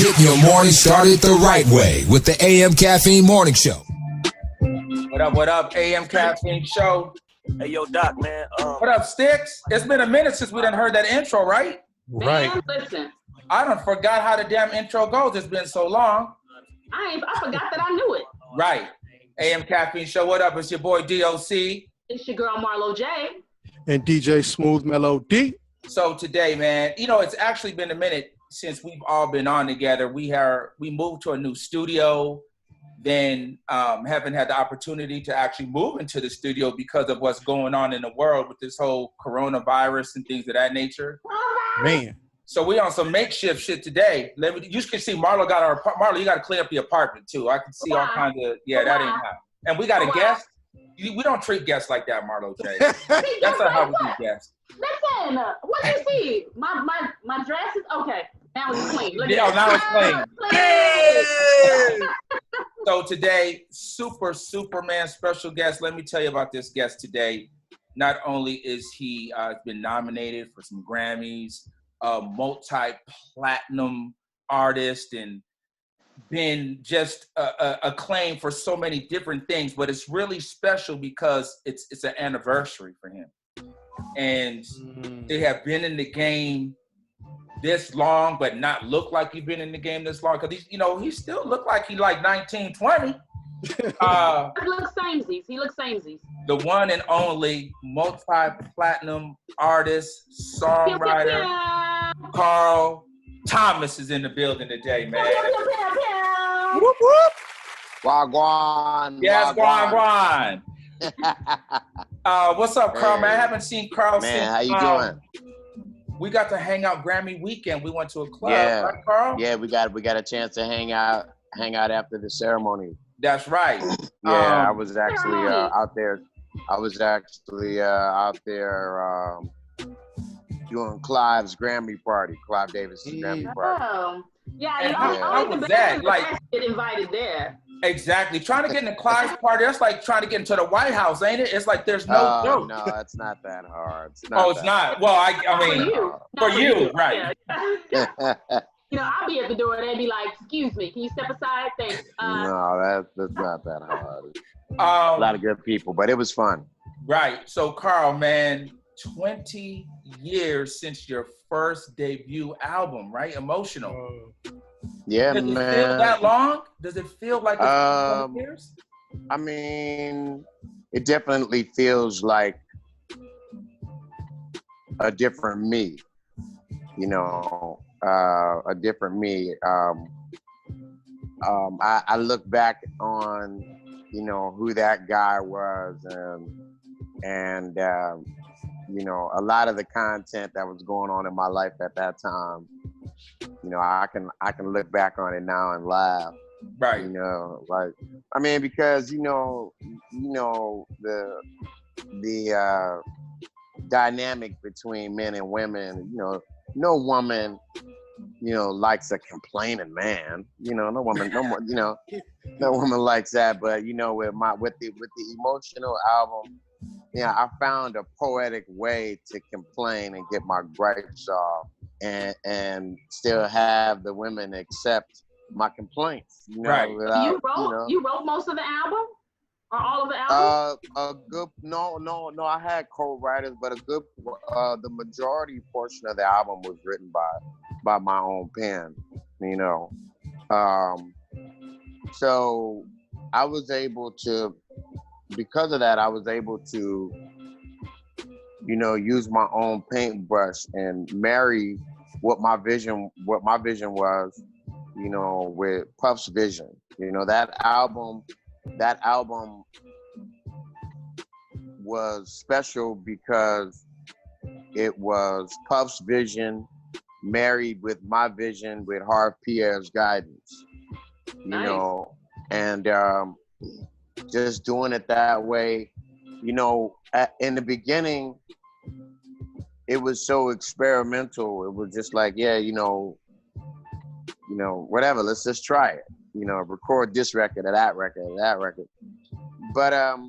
Getting your morning started the right way with the AM Caffeine Morning Show. What up, AM Caffeine Show? Hey, yo, Doc, man. What up, Sticks? It's been a minute since we done heard that intro, right? Man, listen. I done forgot how the damn intro goes. It's been so long. I forgot that I knew it. Right. AM Caffeine Show. What up? It's your boy DOC. It's your girl Marlo J. And DJ Smooth Melody. So today, man, it's actually been a minute since we've all been on together. We moved to a new studio, then haven't had the opportunity to actually move into the studio because of what's going on in the world with this whole coronavirus and things of that nature. Man. So we on some makeshift shit today. You can see Marlo got Marlo, you got to clean up the apartment too. I can see all kinds of, that ain't how. And we got a guest. We don't treat guests like that, Marlo J. That's not how we do guests. Listen, what you see? My dress is okay. Now it's clean. Now it's clean. So today, Superman special guest. Let me tell you about this guest today. Not only is he been nominated for some Grammys, multi-platinum artist, and been just acclaimed for so many different things, but it's really special because it's an anniversary for him. And they have been in the game this long, but not look like he's been in the game this long. Because he still look like he like 19, 20. He looks samesies. The one and only multi-platinum artist, songwriter, Carl Thomas is in the building today, man. Whoop, whoop. Wagwan. Yes, Guan. What's up, Carl, man? I haven't seen Carl since. Man, how you doing? We got to hang out Grammy weekend. We went to a club, Yeah. right, Carl? Yeah, we got a chance to hang out after the ceremony. That's right. Yeah, I was actually out there. I was actually out there doing Clive's Grammy party, Clive Davis's Grammy party. Oh, yeah. And how was that? Like, get invited there. Exactly. Trying to get in the Clive's party, that's like trying to get into the White House, ain't it? It's like there's no joke. No, it's not that hard. It's not. Well, I mean, for you, right. Yeah. I'll be at the door and they'd be like, "Excuse me, can you step aside?" Thanks. No, that's not that hard. A lot of good people, but it was fun. Right. So, Carl, man, 20 years since your first debut album, right? Emotional. Yeah, Does man. Does it feel that long? Does it feel like it's 20 years? I mean, it definitely feels like a different me. A different me. I look back on, who that guy was, and a lot of the content that was going on in my life at that time. I can look back on it now and laugh. Right. Because the dynamic between men and women. No woman, likes a complaining man. No woman likes that. But with the emotional album, I found a poetic way to complain and get my gripes off, and still have the women accept my complaints. Right. You wrote most of the album, or all of the album? No. I had co-writers, but the majority portion of the album was written by my own pen. So I was able to. Because of that, I was able to, use my own paintbrush and marry what my vision was, with Puff's vision. That album was special because it was Puff's vision married with my vision with Harv Pierre's guidance. Nice. And just doing it that way, in the beginning, it was so experimental. It was just like, whatever, let's just try it. Record this record or that record. But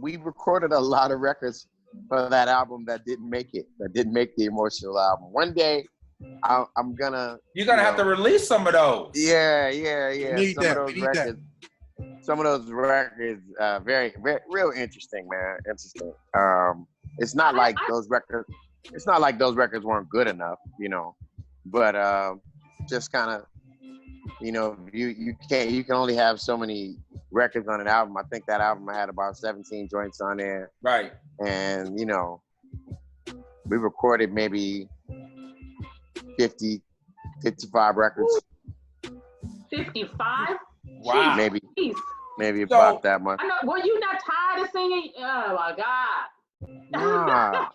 we recorded a lot of records for that album that didn't make it, that didn't make the emotional album. One day, I'm gonna. You're gonna have to release some of those. Yeah. We need that. Some of those records, very, very, real interesting, man. Interesting. It's not like those records. It's not like those records weren't good enough, you know. But just kind of, you know, you can only have so many records on an album. I think that album had about 17 joints on there. Right. And you know, we recorded maybe 50, 55 records. 55? Wow. Maybe about that much. I know, were you not tired of singing? Oh my God. Nah,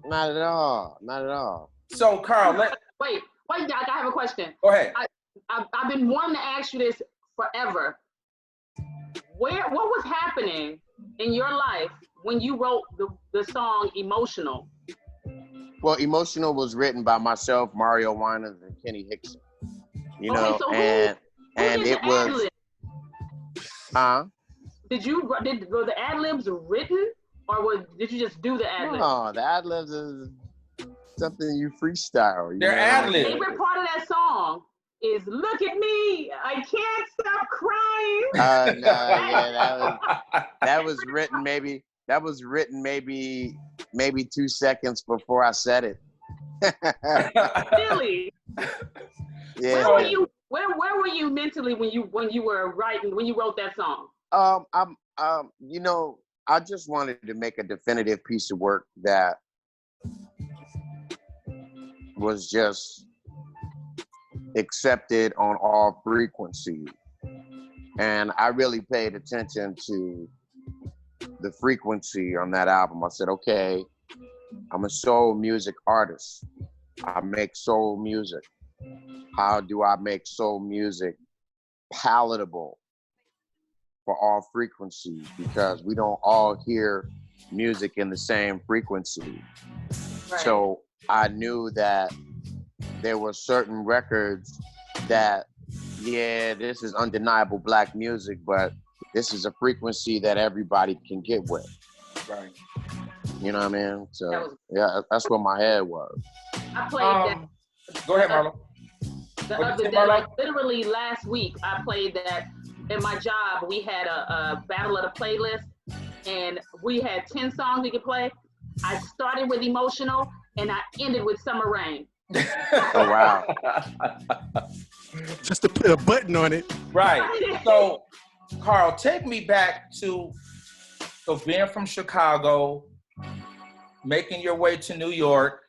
not at all. Not at all. So, Carl, wait, Doc, I have a question. Go ahead. I've been wanting to ask you this forever. What was happening in your life when you wrote the song Emotional? Well, Emotional was written by myself, Mario Winans, and Kenny Hickson. You know, so and did it the was. ad-libs? Were the ad libs written, or did you just do the ad libs? No, the ad libs is something you freestyle. They're ad libs. My favorite part of that song is "Look at me, I can't stop crying." That was written maybe. That was written maybe 2 seconds before I said it. Really? Yeah. Where were you mentally when you wrote that song? You know, I just wanted to make a definitive piece of work that was just accepted on all frequencies. And I really paid attention to the frequency on that album. I said, okay, I'm a soul music artist. I make soul music. How do I make soul music palatable for all frequencies? Because we don't all hear music in the same frequency. Right. So I knew that there were certain records that, yeah, this is undeniable black music, but this is a frequency that everybody can get with. Right. You know what I mean? So yeah, that's where my head was. I played that. Go ahead, Marlo. The other day, like literally last week, I played that. In my job, we had a battle of the playlist, and we had 10 songs we could play. I started with Emotional, and I ended with Summer Rain. Oh, wow. Just to put a button on it. Right. So, Carl, take me back to being from Chicago, making your way to New York.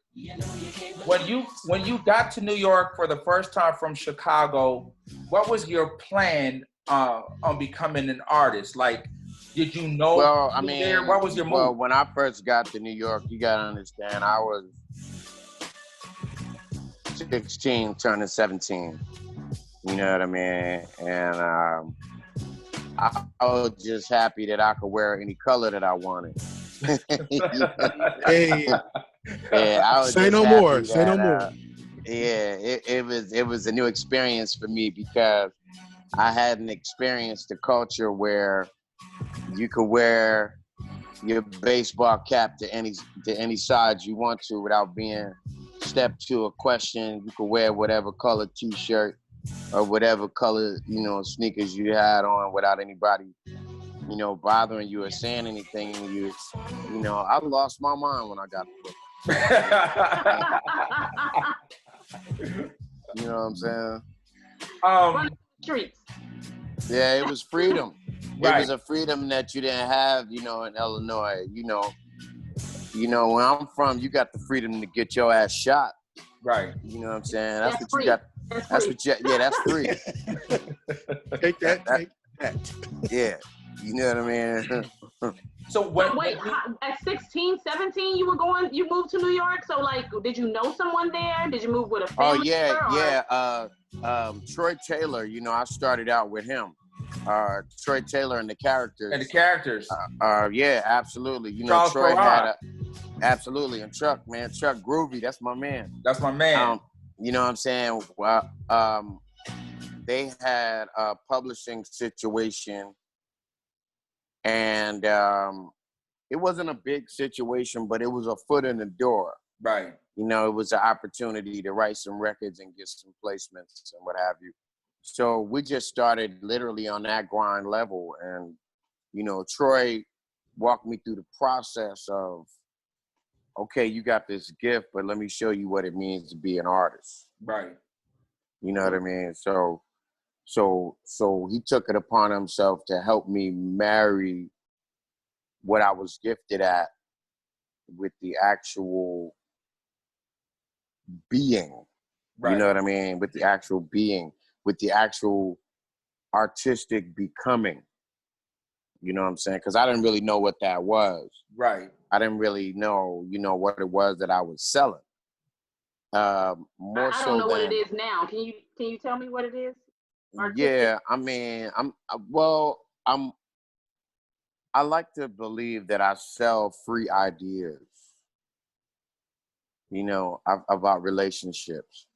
When you got to New York for the first time from Chicago, what was your plan on becoming an artist? Like, did you know? Well, I mean, there? What was your move? Well, when I first got to New York, you gotta understand, I was 16, turning 17. You know what I mean? And I was just happy that I could wear any color that I wanted. Hey. Yeah, I was say no more. Say no more. Yeah, it was a new experience for me because I hadn't experienced a culture where you could wear your baseball cap to any side you want to without being stepped to a question. You could wear whatever color T-shirt or whatever color, you know, sneakers you had on without anybody, you know, bothering you or saying anything to you. You know, I lost my mind when I got to Brooklyn. You know what I'm saying? Streets. Yeah, it was freedom. Right. It was a freedom that you didn't have, you know, in Illinois. You know, where I'm from, you got the freedom to get your ass shot. Right. You know what I'm saying? That's what free. you got. That's what you. Yeah, that's free. Take that. Yeah. You know what I mean? So wait, at 16, 17, you moved to New York? So like, did you know someone there? Did you move with a family? Oh yeah. Troy Taylor, you know, I started out with him. Troy Taylor and the Characters. Yeah, absolutely. You know, Troy had absolutely. And Chuck Groovy, that's my man. That's my man. You know what I'm saying? Well, they had a publishing situation, and it wasn't a big situation, but it was a foot in the door. Right. You know, it was an opportunity to write some records and get some placements and what have you. So we just started literally on that grind level. And, you know, Troy walked me through the process of, okay, you got this gift, but let me show you what it means to be an artist. Right. You know what I mean? So he took it upon himself to help me marry what I was gifted at with the actual being. Right. You know what I mean? With the actual being, with the actual artistic becoming. You know what I'm saying? Because I didn't really know what that was. Right. I didn't really know, you know, what it was that I was selling. I don't know what it is now. Can you tell me what it is? Artistic? Yeah, I mean, I like to believe that I sell free ideas, you know, about relationships.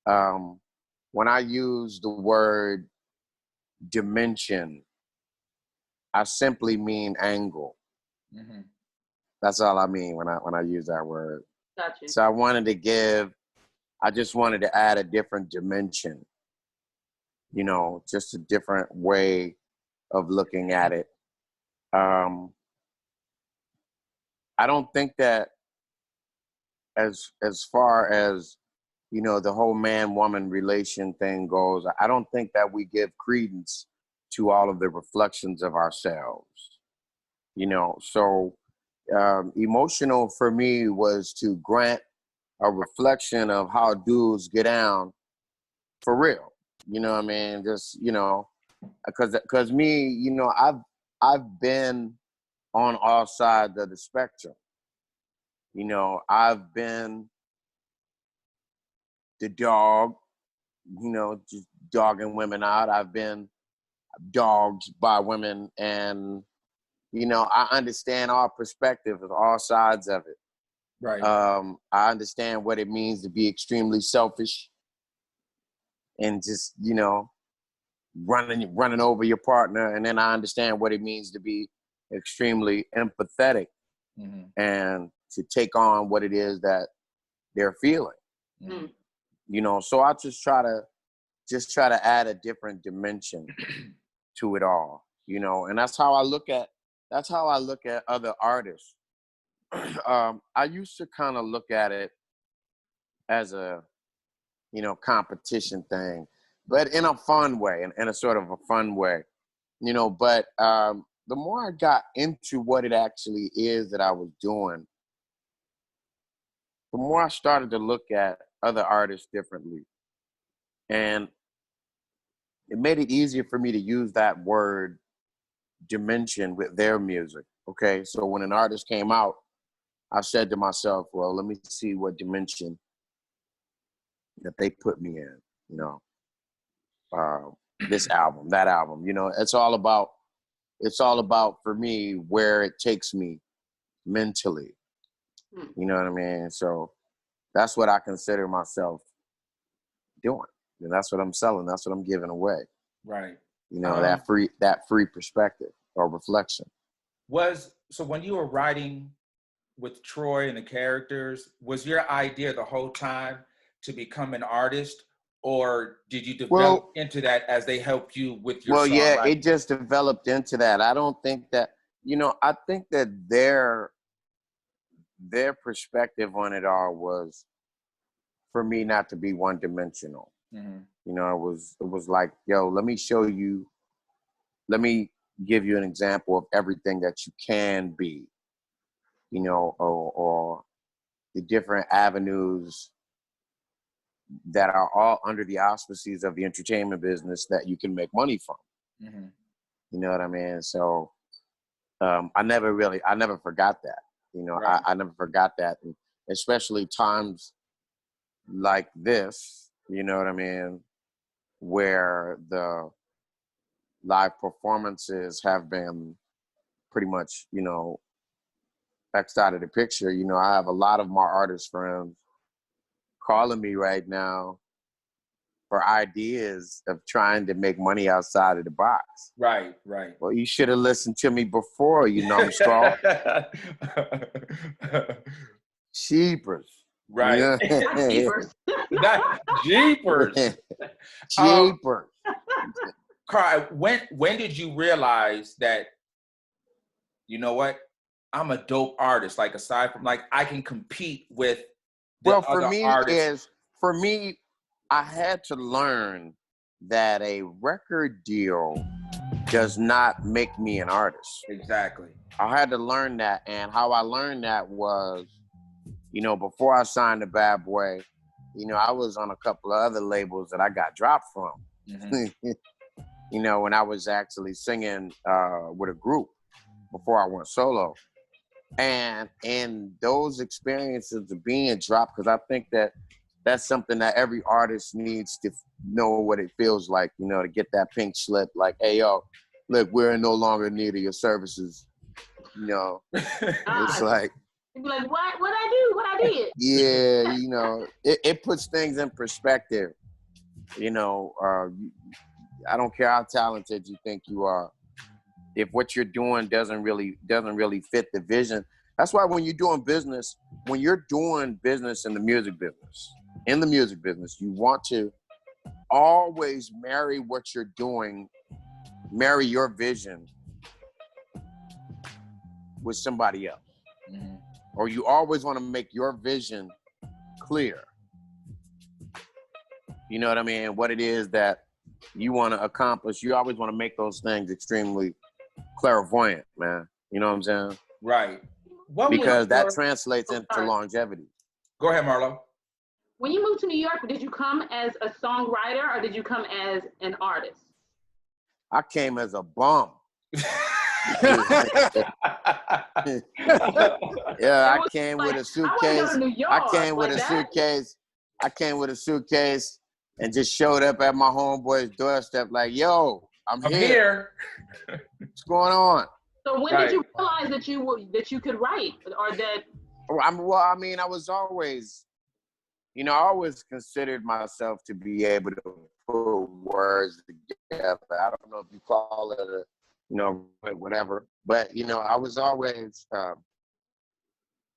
When I use the word dimension, I simply mean angle. Mm-hmm. That's all I mean when I use that word. Gotcha. So I just wanted to add a different dimension, you know, just a different way of looking at it. I don't think that as far as, you know, the whole man-woman relation thing goes, I don't think that we give credence to all of the reflections of ourselves, you know. So emotional for me was to grant a reflection of how dudes get down for real. You know what I mean? Just, you know, because me, you know, I've been on all sides of the spectrum. You know, I've been the dog, you know, just dogging women out. I've been dogged by women, and, you know, I understand all perspectives, all sides of it. Right. I understand what it means to be extremely selfish and just, you know, running over your partner. And then I understand what it means to be extremely empathetic and to take on what it is that they're feeling. Mm-hmm. You know, so I just try to add a different dimension to it all, you know, and that's how I look at other artists. I used to kind of look at it as a, you know, competition thing, but in a fun way, in a sort of a fun way, you know. But the more I got into what it actually is that I was doing, the more I started to look at other artists differently. And it made it easier for me to use that word dimension with their music. Okay, so when an artist came out, I said to myself, well, let me see what dimension that they put me in, you know. This album, that album, you know, it's all about for me where it takes me mentally. You know what I mean? So that's what I consider myself doing. And that's what I'm selling. That's what I'm giving away. Right. You know, that free perspective or reflection. So when you were writing with Troy and the characters, was your idea the whole time to become an artist, or did you develop into that as they helped you with your songwriting? Yeah, it just developed into that. I don't think that, you know, I think that their perspective on it all was for me not to be one dimensional. Mm-hmm. You know, it was like, yo, let me give you an example of everything that you can be, you know, or the different avenues that are all under the auspices of the entertainment business that you can make money from. Mm-hmm. You know what I mean? So I never forgot that. You know, right. I never forgot that, and especially times like this, you know what I mean, where the live performances have been pretty much, you know, X'd out of the picture. You know, I have a lot of my artist friends calling me right now for ideas of trying to make money outside of the box. Right. Well, you should have listened to me before, you numbskull. Cheapers. Right. Yeah. Jeepers. Jeepers. Jeepers. Carl, when did you realize that, you know what, I'm a dope artist? Like, aside from, like, I can compete with the Well, other artists. for me, I had to learn that a record deal does not make me an artist. Exactly. I had to learn that, and how I learned that was, you know, before I signed to Bad Boy, you know, I was on a couple of other labels that I got dropped from. Mm-hmm. You know, when I was actually singing with a group before I went solo. And in those experiences of being dropped, because I think that that's something that every artist needs to know what it feels like, you know, to get that pink slip, like, hey, yo, look, we're no longer in need of your services. You know, it's like, You'd be like, what? What I do? What I did? yeah, you know, it puts things in perspective. You know, I don't care how talented you think you are. If what you're doing doesn't really fit the vision, that's why when you're doing business in the music business, you want to always marry what you're doing, marry your vision with somebody else. Mm-hmm. Or you always want to make your vision clear. You know what I mean? What it is that you want to accomplish. You always want to make those things extremely clairvoyant, man. You know what I'm saying? Right. Because that translates into longevity. Go ahead, Marlo. When you moved to New York, did you come as a songwriter or did you come as an artist? I came as a bum. Yeah, I came with a suitcase. I came with a suitcase and just showed up at my homeboy's doorstep like, yo, I'm here. What's going on? So when did you realize that you could write, or that? I mean, I was always, you know, I always considered myself to be able to put words together. I don't know if you call it a, you know, whatever, but you know, I was always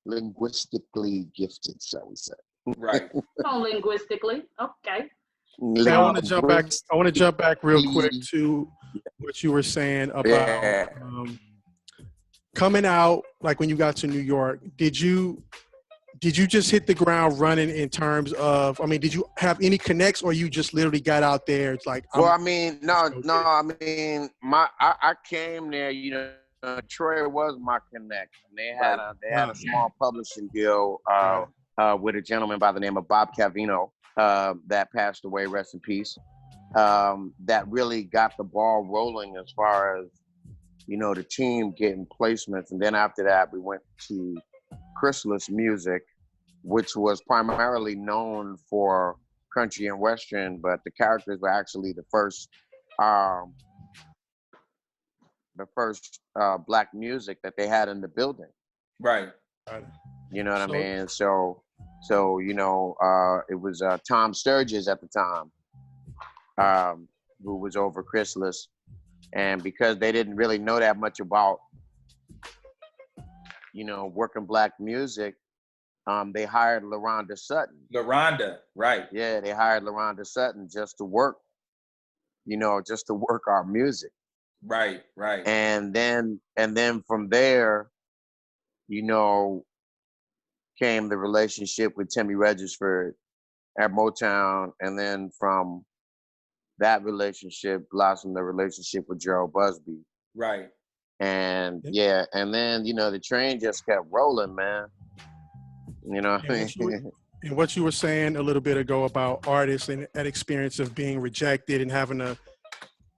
linguistically gifted, shall we say? Right. Oh, linguistically, okay. I want to jump back real quick to what you were saying about coming out. Like when you got to New York, did you just hit the ground running in terms of? I mean, did you have any connects, or you just literally got out there? It's like, well, I mean, no. I mean, I came there. You know, Troy was my connect. They had a small publishing deal with a gentleman by the name of Bob Cavino that passed away. Rest in peace. That really got the ball rolling as far as, you know, the team getting placements, and then after that, we went to Chrysalis Music, which was primarily known for country and western, but the characters were actually the first black music that they had in the building. Right. You know what I mean? So you know, it was Tom Sturges at the time, who was over Chrysalis, and because they didn't really know that much about, you know, working black music, they hired LaRonda Sutton. LaRonda, right. Yeah, they hired LaRonda Sutton just to work our music. Right. And then from there, you know, came the relationship with Timmy Regisford at Motown, and then from that relationship blossomed the relationship with Gerald Busby. Right. And and then, you know, the train just kept rolling, man. You know what I mean? And what you were saying a little bit ago about artists and that experience of being rejected and having to,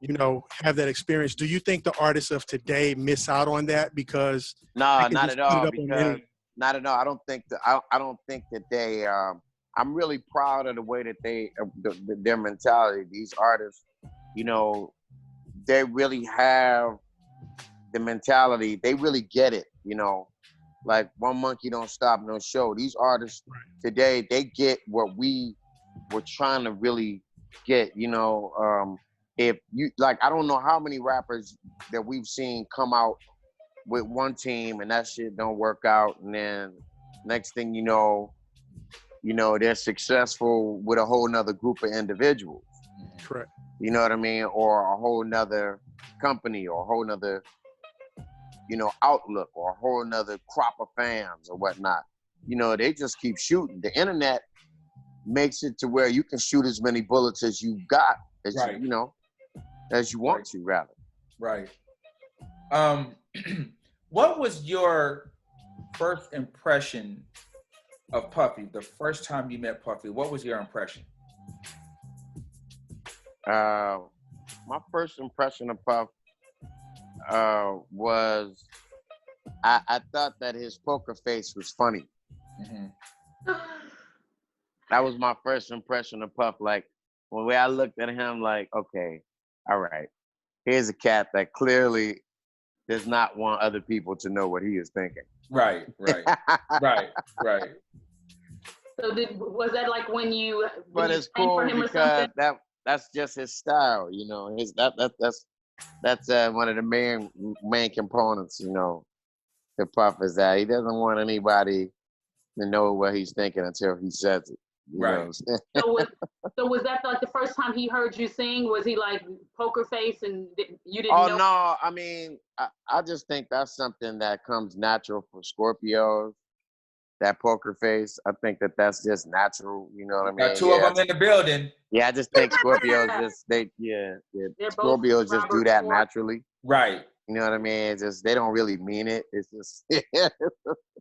you know, have that experience. Do you think the artists of today miss out on that because? No, not at all. Because not at all. I don't think that they. I'm really proud of the way that their mentality. These artists, you know, they really have the mentality. They really get it. You know, like one monkey don't stop no show. These artists today, they get what we were trying to really get. You know, if you like, I don't know how many rappers that we've seen come out with one team and that shit don't work out, and then next thing you know, they're successful with a whole nother group of individuals. Correct. You know what I mean? Or a whole nother company, or a whole nother, outlook, or a whole nother crop of fans or whatnot. They just keep shooting. The internet makes it to where you can shoot as many bullets as you got, as Right. as you want Right. to, rather. Right. What was your first impression of Puffy? The first time you met Puffy, what was your impression? My first impression of Puff was I thought that his poker face was funny. Mm-hmm. That was my first impression of Puff. Like, when I looked at him, like, okay, all right, here's a cat that clearly does not want other people to know what he is thinking. Right. Right. Right. So was that like when you But it's sang for cool him or because something? that's just his style, that's one of the main components, to Puff, is that he doesn't want anybody to know what he's thinking until he says it. You know what I'm saying? So was that like the first time he heard you sing? Was he like poker face and you didn't Oh know? no, I mean, I just think that's something that comes natural for Scorpios. That poker face, I think that's just natural. You know what I mean? Got two of them in the building. Yeah, I just think Scorpios They're both Scorpios just do Robert that Ford. naturally. Right. You know what I mean? It's just, they don't really mean it. It's just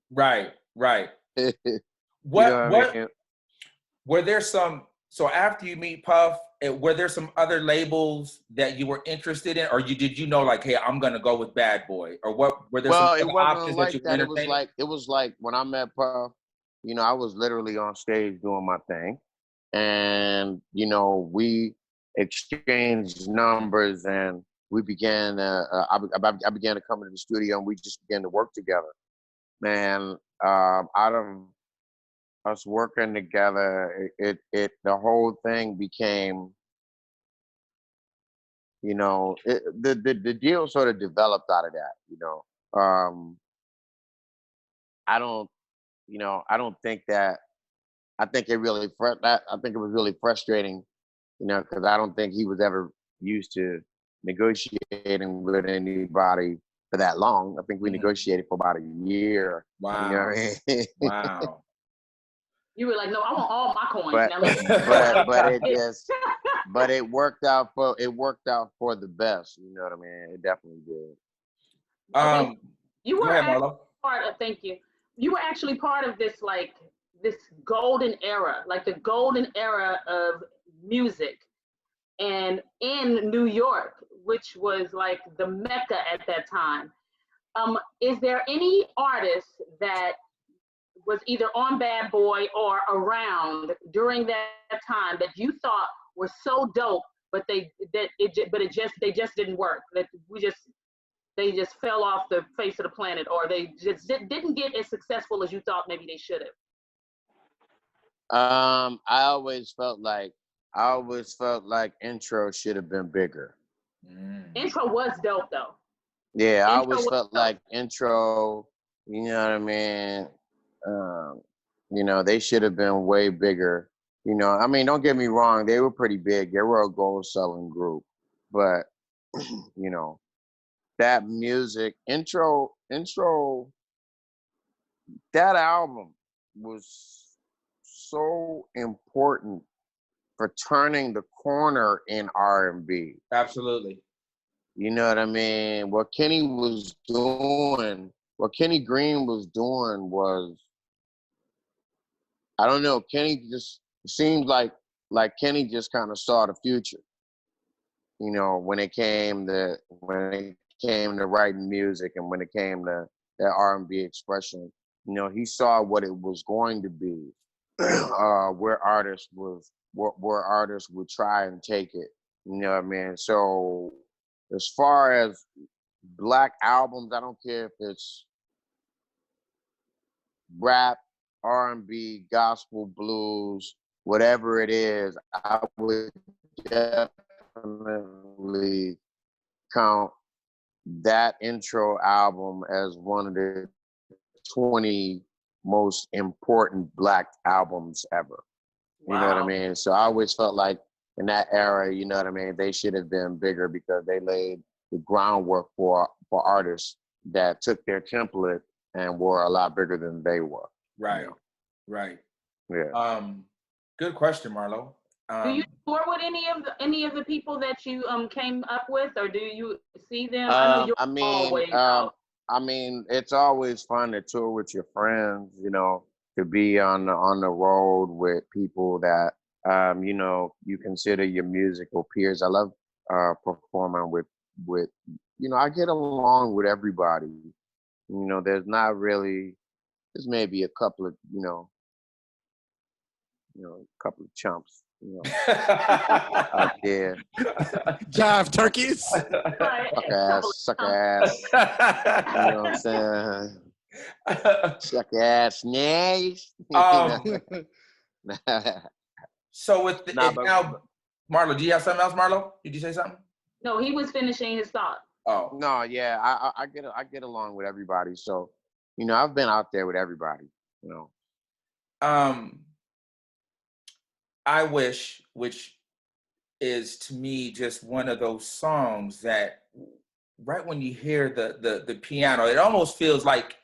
Right. you know What what I mean? were there some? So after you meet Puff, were there some other labels that you were interested in, or did you know like, hey, I'm gonna go with Bad Boy, or what? Were there some Well, it other wasn't options that like you were that. entertaining? It was like when I met Puff, I was literally on stage doing my thing, and we exchanged numbers, and we began. I began to come into the studio, and we just began to work together. Man, out of us working together, the whole thing became, the deal sort of developed out of that. I don't, I don't think that. I think it really, I think it was really frustrating, because I don't think he was ever used to negotiating with anybody for that long. I think we negotiated for about a year. Wow. You know what I mean? Wow. You were like, no, I want all my coins. But Now let's but it worked out for the best. You know what I mean? It definitely did. You Go were ahead, actually Marlo. part of, thank you. You were actually part of this this golden era, like the golden era of music, and in New York, which was like the mecca at that time. Is there any artist that was either on Bad Boy or around during that time that you thought were so dope, but they just didn't work? That they just fell off the face of the planet, or they just didn't get as successful as you thought maybe they should have? I always felt like Intro should have been bigger. Intro was dope though. Yeah, I always felt like Intro, you know what I mean? They should have been way bigger. I mean, don't get me wrong, they were pretty big. They were a gold selling group. But, that music, intro, that album was so important for turning the corner in R&B. Absolutely. You know what I mean? What Kenny Green was doing was, I don't know, Kenny just seemed like Kenny just kind of saw the future. When it came to writing music, and when it came to that R&B expression, he saw what it was going to be, where artists would try and take it. You know what I mean? So as far as Black albums, I don't care if it's rap, R&B, gospel, blues, whatever it is, I would definitely count that Intro album as one of the 20 most important Black albums ever. You know what I mean? So I always felt like in that era, you know what I mean, they should have been bigger because they laid the groundwork for artists that took their template and were a lot bigger than they were. Right, you know? right. Yeah. Good question, Marlo. Do you tour with any of the people that you came up with, or do you see them? I know you're always out. I mean, it's always fun to tour with your friends, you know, to be on the road with people that you know, you consider your musical peers. I love performing with you know, I get along with everybody. You know, there's maybe a couple of, a couple of chumps, you know, out there. Jive turkeys. Sucker ass. You know what I'm saying? Sucker ass nays. So with now, Marlo, do you have something else, Marlo? Did you say something? No, he was finishing his thought. Oh no, yeah, I get along with everybody. So, you know, I've been out there with everybody. You know. I Wish, which is to me just one of those songs that right when you hear the piano, it almost feels like,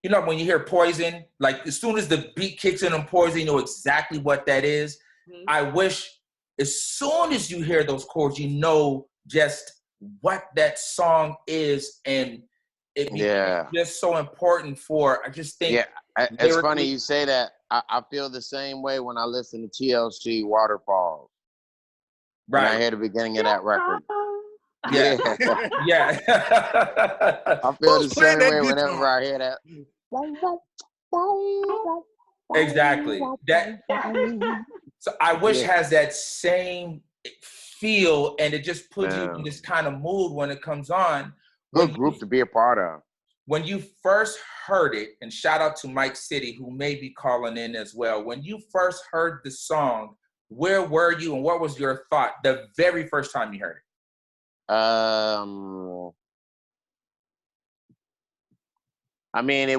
you know, when you hear Poison, like as soon as the beat kicks in on Poison, you know exactly what that is. Mm-hmm. I Wish, as soon as you hear those chords, you know just what that song is, and it becomes just so important for, I just think. Yeah, it's funny you say that. I feel the same way when I listen to TLC Waterfalls. Right. When I hear the beginning of that record. Yeah. Yeah. I feel the same way whenever I hear that. Exactly. So I Wish has that same feel, and it just puts you in this kind of mood when it comes on. Good group to be a part of. When you first heard it, and shout out to Mike City, who may be calling in as well. When you first heard the song, where were you and what was your thought the very first time you heard it? I mean, I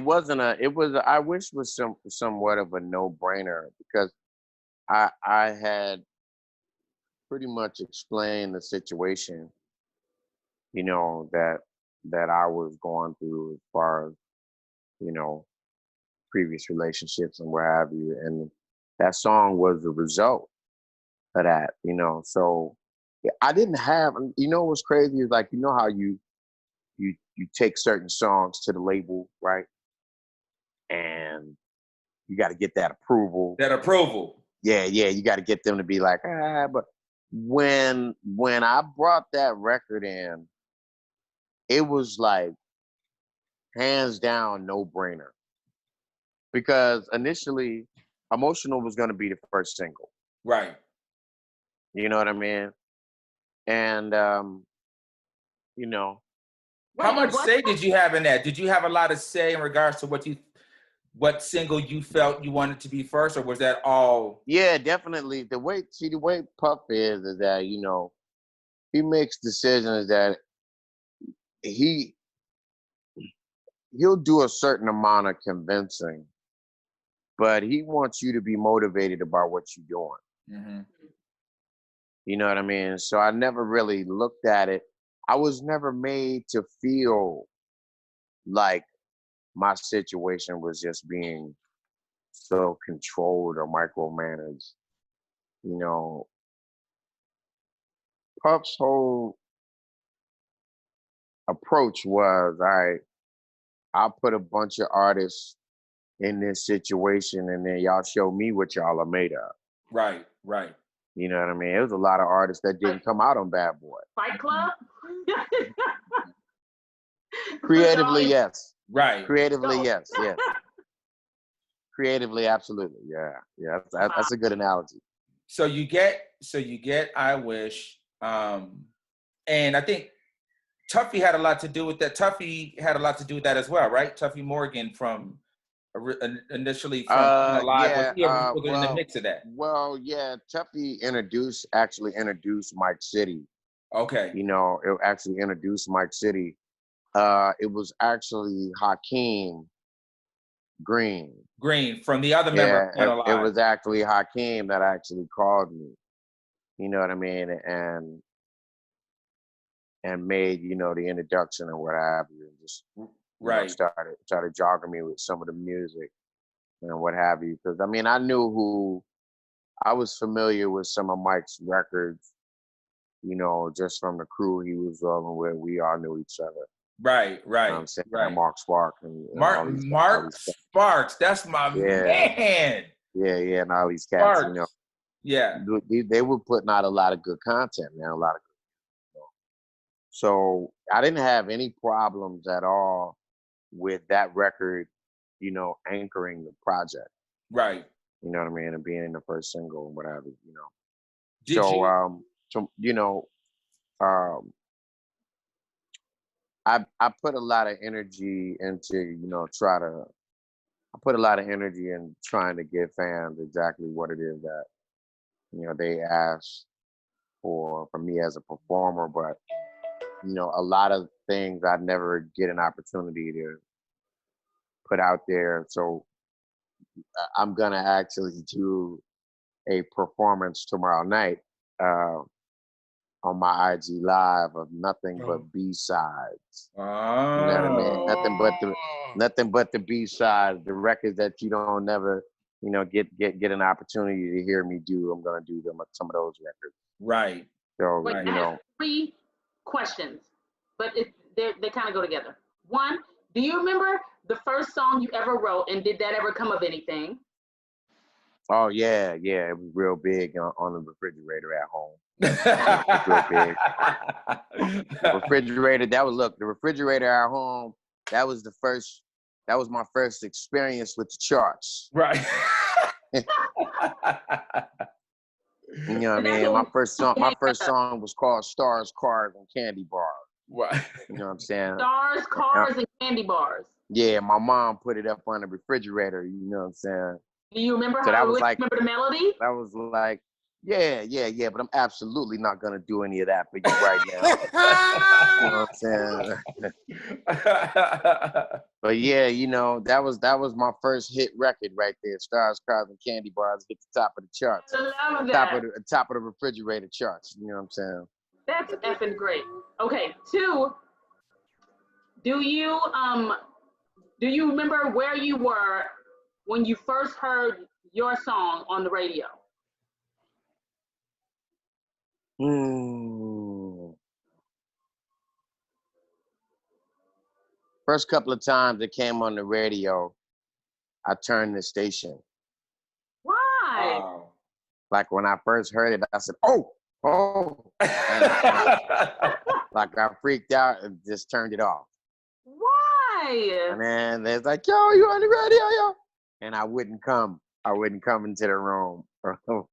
Wish was somewhat of a no-brainer because I had pretty much explained the situation, you know, that I was going through as far as, you know, previous relationships and what have you. And that song was the result of that, you know. So I didn't have, you know, what's crazy is like, you know how you take certain songs to the label, right? And you got to get that approval. Yeah, you got to get them to be like, but when I brought that record in, it was like hands down no brainer. Because initially, Emotional was going to be the first single. Right. You know what I mean? And, you know. How much say did you have in that? Did you have a lot of say in regards to what single you felt you wanted to be first, or was that all? Yeah, definitely. The way Puff is that, you know, he makes decisions that he'll do a certain amount of convincing, but he wants you to be motivated about what you're doing. Mm-hmm. You know what I mean? So I never really looked at it. I was never made to feel like my situation was just being so controlled or micromanaged. You know, Puff's whole approach was, all right, I'll put a bunch of artists in this situation and then y'all show me what y'all are made of. Right, right. You know what I mean? It was a lot of artists that didn't come out on Bad Boy. Fight Club? Creatively, yes. Right. Creatively, yes. Creatively, absolutely. Yeah. That's a good analogy. So you get I Wish, and I think Tuffy had a lot to do with that. Tuffy had a lot to do with that as well, right? Tuffy Morgan from initially from Live was in the mix of that. Well, yeah, Tuffy actually introduced Mike City. Okay. You know, it actually introduced Mike City. It was actually Hakeem Green. Green, from the other member Yeah, of it was actually Hakeem that actually called me. You know what I mean? And made, you know, the introduction and what have you, and just right. started jogging me with some of the music and what have you. Because I mean, I was familiar with some of Mike's records, you know, just from the crew he was rolling with. We all knew each other. Right, right, You know what I'm saying? right. Mark Sparks and Mark Sparks, that's my man. Yeah, and all these cats, Sparks. you know. Yeah. They were putting out a lot of good content, man, a lot of good. So I didn't have any problems at all with that record, you know, anchoring the project. Right. You know what I mean? And being the first single and whatever, you know. Did you? So you know, I put a lot of energy into, you know, I put a lot of energy in trying to give fans exactly what it is that, you know, they ask for from me as a performer, but you know, a lot of things I never get an opportunity to put out there. So I'm gonna actually do a performance tomorrow night on my IG live of nothing but B-sides. You know what I mean? Nothing but the B-sides, the records that you don't never, you know, get an opportunity to hear me do. I'm gonna do them some of those records. Right. So Wait, you I know. have 3 questions, but they kind of go together. One, do you remember the first song you ever wrote, and did that ever come of anything? Oh yeah, it was real big on the refrigerator at home. It was real big. The refrigerator, the refrigerator at home, that was my first experience with the charts. Right. You know what I mean? My first song was called Stars, Cars, and Candy Bars. What? You know what I'm saying? Stars, Cars, and Candy Bars. Yeah, my mom put it up on the refrigerator, you know what I'm saying? Do you remember So how that it was was? like, Remember the melody? That was like, yeah, but I'm absolutely not gonna do any of that for you right now. You know what I'm saying? But yeah, you know, that was my first hit record right there. Stars, Cars, and Candy Bars hit the top of the charts. I love that. Top of the refrigerator charts. You know what I'm saying? That's effing great. Okay, 2. Do you remember where you were when you first heard your song on the radio? First couple of times it came on the radio, I turned the station. Why? Like when I first heard it, I said, "Oh!" Like I freaked out and just turned it off. Why? And then there's like, "Yo, you on the radio, yo?" And I wouldn't come into the room. Oh,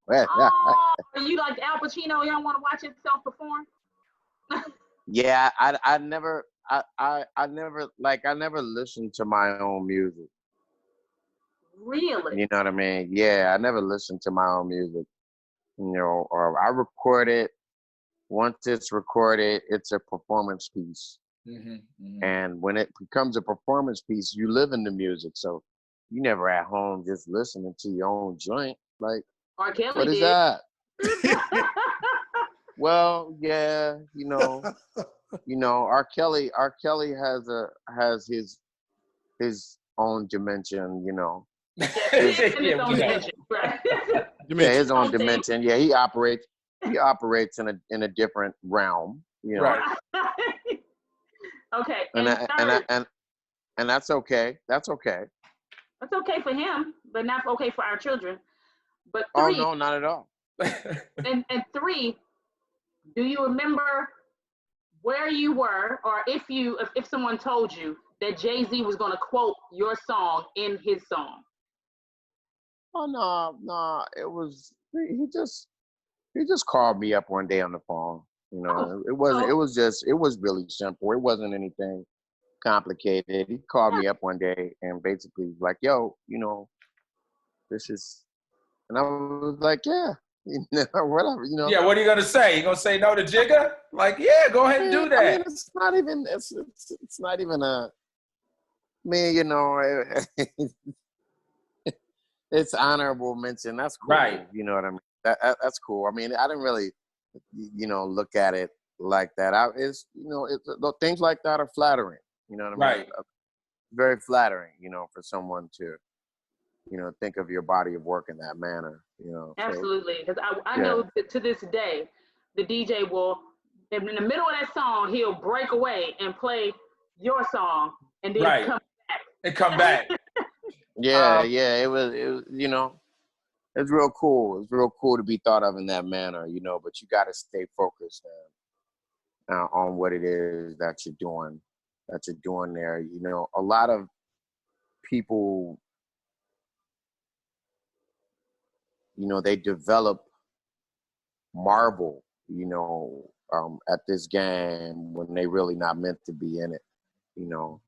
you like Al Pacino? You don't want to watch yourself perform? Yeah, I never listened to my own music. Really? You know what I mean? Yeah, I never listened to my own music. You know, or I record it. Once it's recorded, it's a performance piece. Mm-hmm, mm-hmm. And when it becomes a performance piece, you live in the music. So you never at home just listening to your own joint. Like, R. Kelly what is did. that? Well, yeah, you know, R. Kelly has his own dimension, you know. His own dimension, right? Yeah, his own dimension. Yeah, he operates in a different realm, you know. Right. Okay. And that's okay. That's okay. That's okay for him, but not okay for our children. But 3. Oh no, not at all. and 3, do you remember where you were, or if someone told you that Jay-Z was going to quote your song in his song? Oh no, it was he just called me up one day on the phone. You know, it was really simple. It wasn't anything complicated. He called me up one day and basically was like, "Yo, you know, this is," and I was like, "Yeah, you know, whatever, you know." Yeah, what are you gonna say? You gonna say no to Jigga? Like, yeah, go ahead and do that. I mean, it's not even Man, you know, it's honorable mention. That's cool. Right. You know what I mean? That's cool. I mean, I didn't really, you know, look at it like that. Things like that are flattering. You know what I mean? Right. Very flattering, you know, for someone to, you know, think of your body of work in that manner, you know. Absolutely, because I know that to this day, the DJ will, in the middle of that song, he'll break away and play your song, and then Right. come back. And come back. Yeah, it was, you know, it's real cool. It's real cool to be thought of in that manner, you know, but you got to stay focused on what it is that you're doing there. You know, a lot of people, you know, they develop marble, you know, at this game when they really not meant to be in it. You know,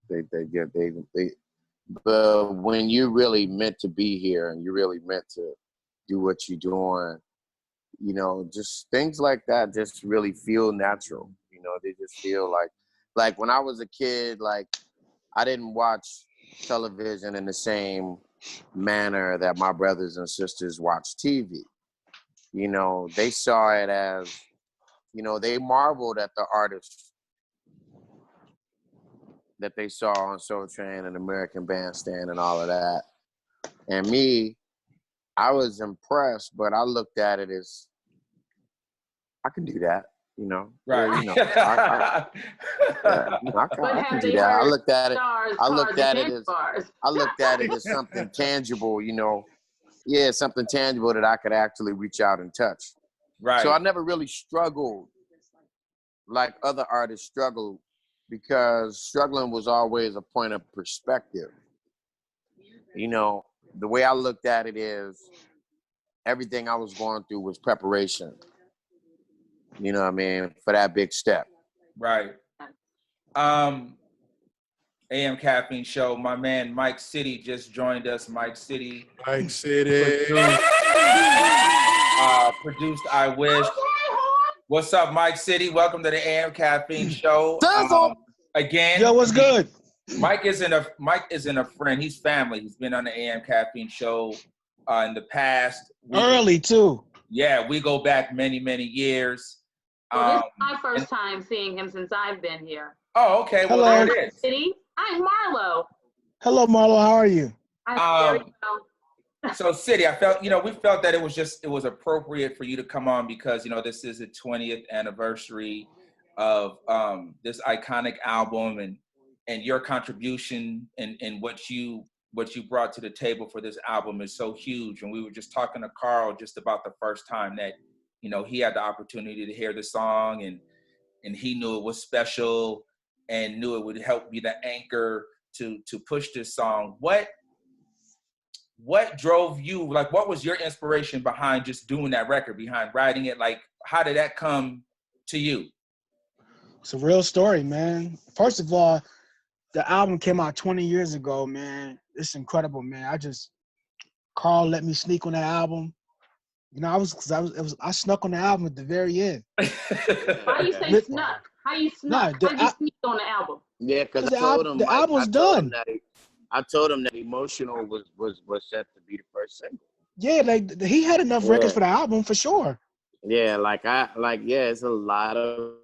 but when you're really meant to be here and you're really meant to do what you're doing, you know, just things like that just really feel natural. You know, they just feel like when I was a kid, like I didn't watch television in the same manner that my brothers and sisters watch TV. You know, they saw it as, you know, they marveled at the artists that they saw on Soul Train and American Bandstand and all of that. And me, I was impressed, but I looked at it as, I can do that, you know. Right. Yeah, you know, I can do that. I looked at it as something tangible, you know. Yeah, something tangible that I could actually reach out and touch. Right. So I never really struggled like other artists struggled, because struggling was always a point of perspective. You know, the way I looked at it is everything I was going through was preparation. You know what I mean? For that big step. Right. AM Caffeine Show. My man Mike City just joined us. Mike City. Produced I Wish. What's up, Mike City? Welcome to the AM Caffeine Show. Again. Yo, what's good? Mike isn't a friend. He's family. He's been on the AM Caffeine Show in the past. Too. Yeah, we go back many, many years. Well, this is my first time seeing him since I've been here. Oh, okay. Hello. Well, there it is. City. I'm Marlo. Hello, Marlo. How are you? I'm very well. So, City, we felt that it was appropriate for you to come on because, you know, this is the 20th anniversary of this iconic album, and your contribution and what you brought to the table for this album is so huge. And we were just talking to Carl just about the first time that, you know, he had the opportunity to hear the song and he knew it was special and knew it would help be the anchor to push this song. What drove you, like, what was your inspiration behind just doing that record, behind writing it? Like, how did that come to you? It's a real story, man. First of all, the album came out 20 years ago, man. It's incredible, man. Carl let me sneak on that album. You know, I snuck on the album at the very end. Why you say snuck? How you snuck? How you sneak on the album? Yeah, because I told him the album's done. I told him that Emotional was set to be the first single. Yeah, like he had enough records for the album for sure. Yeah, it's a lot of.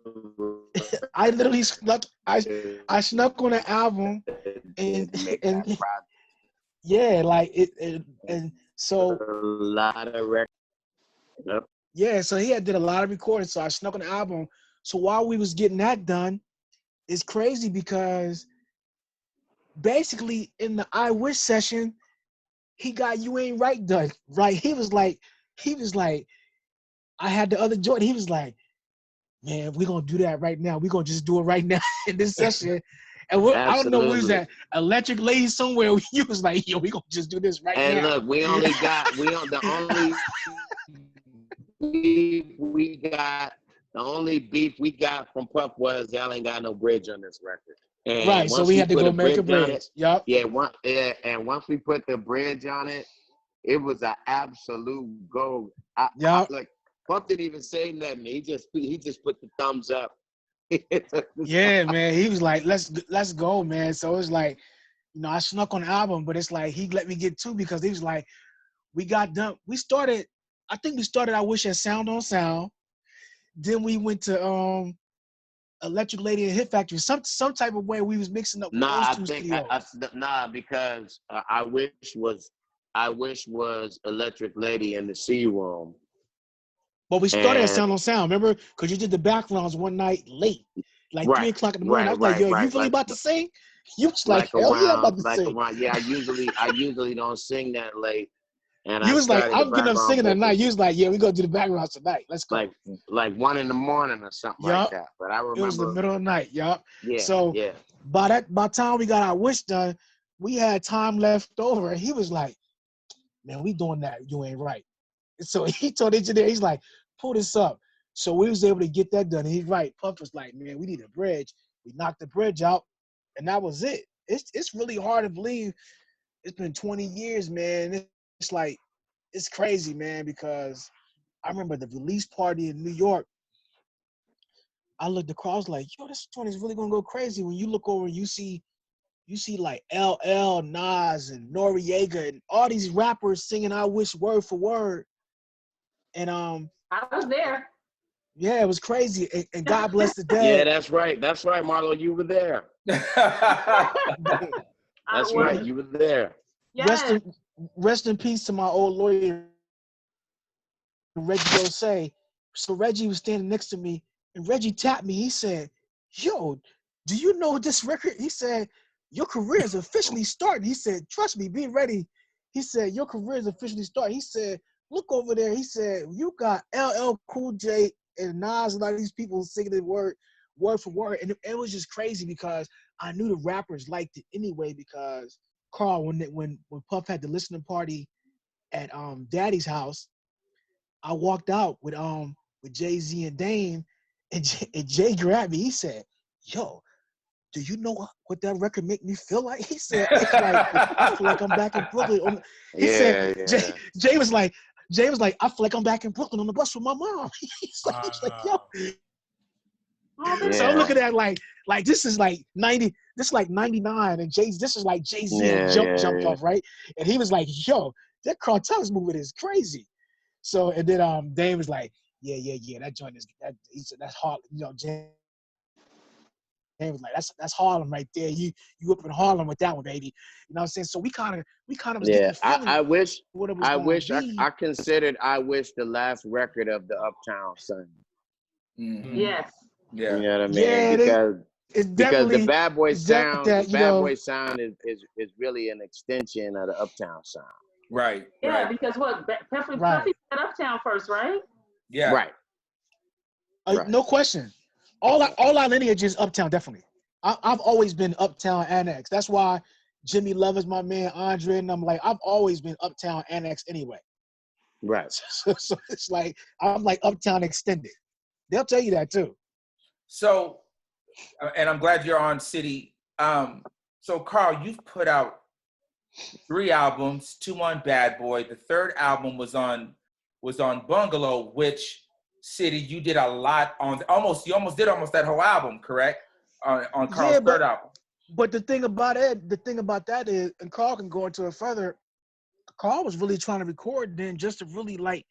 I literally snuck. I snuck on the album, and yeah, like it, and so a lot of records. Yep. Yeah, so he did a lot of recording. So I snuck on the album. So while we was getting that done, it's crazy because basically in the I Wish session, he got You Ain't Right done. Right? He was like, I had the other joint. He was like, man, we're gonna do that right now. We're gonna just do it right now in this session. And I don't know where was that Electric Lady somewhere. You was like, yo, we gonna just do this right now. And look, the only beef we got from Puff was y'all ain't got no bridge on this record. And right, so we had to go make a bridge. Yep. And once we put the bridge on it, it was an absolute go. Like Puff didn't even say nothing. He just put the thumbs up. Yeah, man. He was like, let's go, man. So it's like, I snuck on the album, but it's like he let me get 2 because he was like, we got done. I think we started I Wish at Sound on Sound. Then we went to Electric Lady and Hit Factory. Some type of way we was mixing up with those 2 studios. Because I Wish was Electric Lady in the C Room. But we started at Sound on Sound, remember? Because you did the backgrounds one night late, like 3 o'clock in the morning. I was like, yo, you really about to sing? You was like, hell yeah, I'm about to sing. Yeah, I usually don't sing that late. And You I was like, started I'm the getting up background singing that vocals night. You was like, yeah, we gonna do the backgrounds tonight. Let's go. like 1 a.m. or something like that. But I remember It was the middle of the night, yup. Yeah. So yeah. by the time we got our Wish done, we had time left over. And he was like, man, we doing that. You ain't right. So he told the engineer, he's like, pull this up. So we was able to get that done. And he's right. Puff was like, man, we need a bridge. We knocked the bridge out, and that was it. It's really hard to believe. It's been 20 years, man. It's like, it's crazy, man, because I remember the release party in New York. I looked across like, yo, this joint is really gonna go crazy. When you look over and you see like LL, Nas, and Noriega, and all these rappers singing I Wish word for word. And I was there. yeah, it was crazy. And God bless the dead. Yeah, that's right, Marlo. You were there. That's right, you were there. Yes. Rest in peace to my old lawyer, Reggie Osei. So Reggie was standing next to me, and Reggie tapped me. He said, yo, do you know this record? He said, your career is officially starting. He said, trust me, be ready. He said, your career is officially starting. He said, look over there. He said, you got LL Cool J and Nas and all these people singing the word for word. And it was just crazy because I knew the rappers liked it anyway because Carl, when Puff had the listening party at Daddy's house, I walked out with Jay-Z and Dame, and Jay grabbed me. He said, yo, do you know what that record make me feel like? He said, it's like, I feel like I'm back in Brooklyn. He said, Jay was like, I feel like I'm back in Brooklyn on the bus with my mom. He's like, yo. So I'm looking at like this is like 90, this is like 99, and this is like Jay-Z and jumped off, right? And he was like, yo, that Cartel's movement is crazy. So, and then Dame was like, yeah, that joint is, he said, that's hard, James was like, that's Harlem right there. You up in Harlem with that one, baby. You know what I'm saying? So we kind of was getting the feeling I wish what it was I considered I Wish the last record of the Uptown Sound. Mm-hmm. Yes. Yeah. You know what I mean? Yeah, because the Bad Boy sound, that, the Bad Boy sound is really an extension of the Uptown sound. Right. Yeah, right. because what Puffy said Uptown first, right? Yeah. Right. No question. All our lineage is Uptown, definitely. I've always been Uptown Annex. That's why Jimmy Love is my man, Andre, and I'm like, I've always been Uptown Annex anyway. Right. So it's like, I'm like Uptown Extended. They'll tell you that too. So, and I'm glad you're on City. So Carl, you've put out 3 albums, 2 on Bad Boy. The 3rd album was on Bungalow, which City you did a lot on. You almost did that whole album, correct? On Carl's 3rd album. But the thing about that is, and Carl can go into it further. Carl was really trying to record then just to really like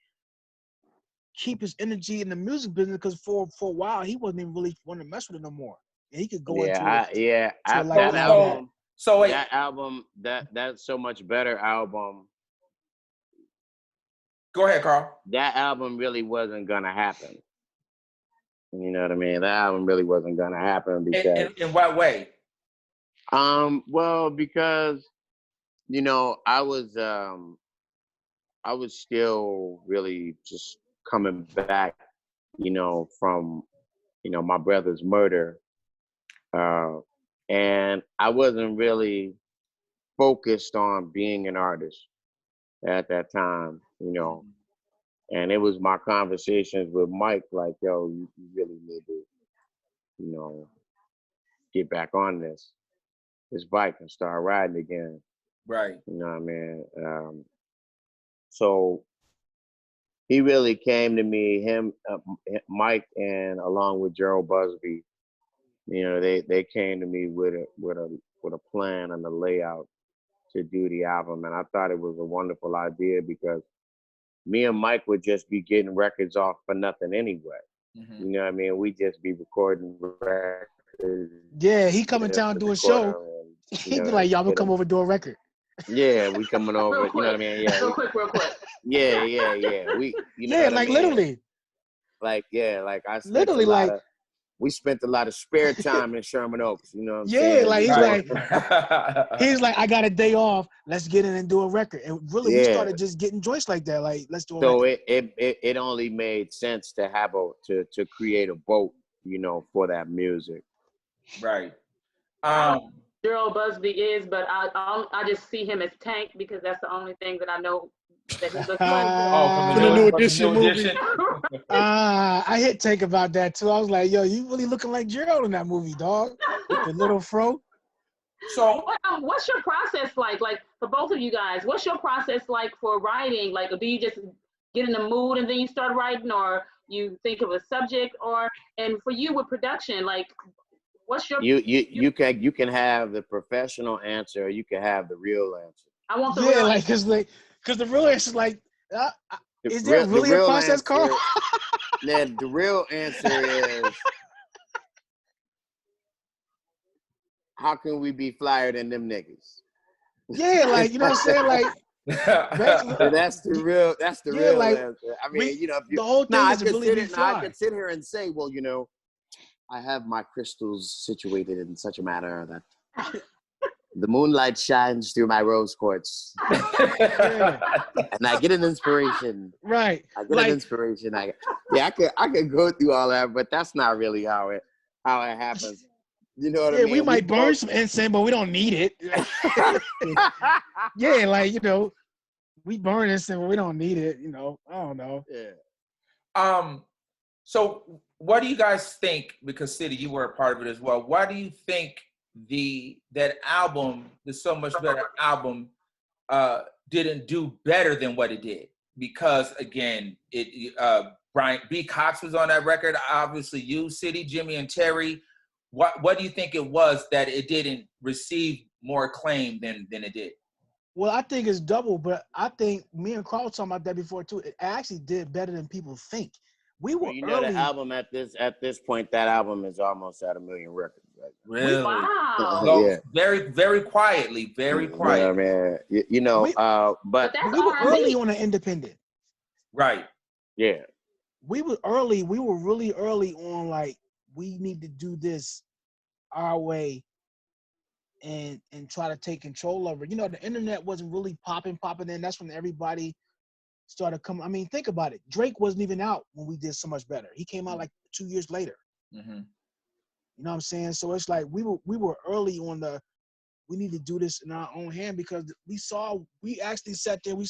keep his energy in the music business, because for a while he wasn't even really wanting to mess with it no more. And he could go into it. That album, that's so much better album. Go ahead, Carl. That album really wasn't gonna happen. You know what I mean? That album really wasn't gonna happen because. In what way? Well, because I was still really just coming back, from my brother's murder, and I wasn't really focused on being an artist at that time, and it was my conversations with Mike, like, yo, you really need to, get back on this bike and start riding again. Right. You know what I mean? So he really came to me, Mike, and along with Gerald Busby, they came to me with with a plan and a layout to do the album. And I thought it was a wonderful idea because me and Mike would just be getting records off for nothing anyway. Mm-hmm. You know what I mean? We just be recording records. Yeah, he come in town do a show. He'd be like, "Y'all will come over do a record." Yeah, we coming over. You know what I mean? Yeah, real quick. yeah. We, you know Yeah, what like I mean? literally. Like I spent Literally, like we spent a lot of spare time in Sherman Oaks. You know what I'm yeah, saying? like Right. he's like, I got a day off. Let's get in and do a record. And really, we Yeah. started just getting joints like that. Like, let's do a So record. it only made sense to have to create a boat, you know, for that music. Right. Gerald Busby is, but I just see him as Tank because that's the only thing that I know that he looks like. From the New New Edition movie. Edition. I hit Tank about that too. I was like, yo, you really looking like Gerald in that movie, dog. With the little fro. So what's your process like? Like for both of you guys, what's your process like for writing? Like, do you just get in the mood and then you start writing, or you think of a subject, and for you with production, like, what's your you can have the professional answer, or you can have the real answer. I want the real like because the real answer is like, is there really a process, Carl? The real answer is, how can we be flyer than them niggas? Yeah, like, you know what I'm saying? Like, so that's the real like, answer. I mean, you know, if you, the whole thing is to really be fly. I could sit here and say, well, you know, I have my crystals situated in such a manner that the moonlight shines through my rose quartz. Yeah. And I get an inspiration. Right. I get an inspiration. I could go through all that, but that's not really how it happens. You know what I mean? We might burn some incense, but we don't need it. Yeah, like, you know, we burn incense, but we don't need it. You know, I don't know. Yeah. So what do you guys think? Because City, you were a part of it as well. Why do you think that album, the So Much Better album, didn't do better than what it did? Because again, Brian B. Cox was on that record. Obviously, you, City, Jimmy, and Terry. What do you think it was that it didn't receive more acclaim than it did? Well, I think it's double, but I think me and Carl talking about that before too. It actually did better than people think. We were early. The album at this point, that album is almost at 1 million records. Right? Really? Wow. Yeah. Very, very quietly. Very quiet. Yeah, man. You know, but we were early on an independent. Right. Yeah. We were early. We were really early on. Like, we need to do this our way and try to take control of it. You know, the internet wasn't really popping then. That's when everybody started coming. I mean, think about it. Drake wasn't even out when we did So Much Better. He came out like 2 years later. Mm-hmm. You know what I'm saying? So it's like we were early on we need to do this in our own hand, because we actually sat there, we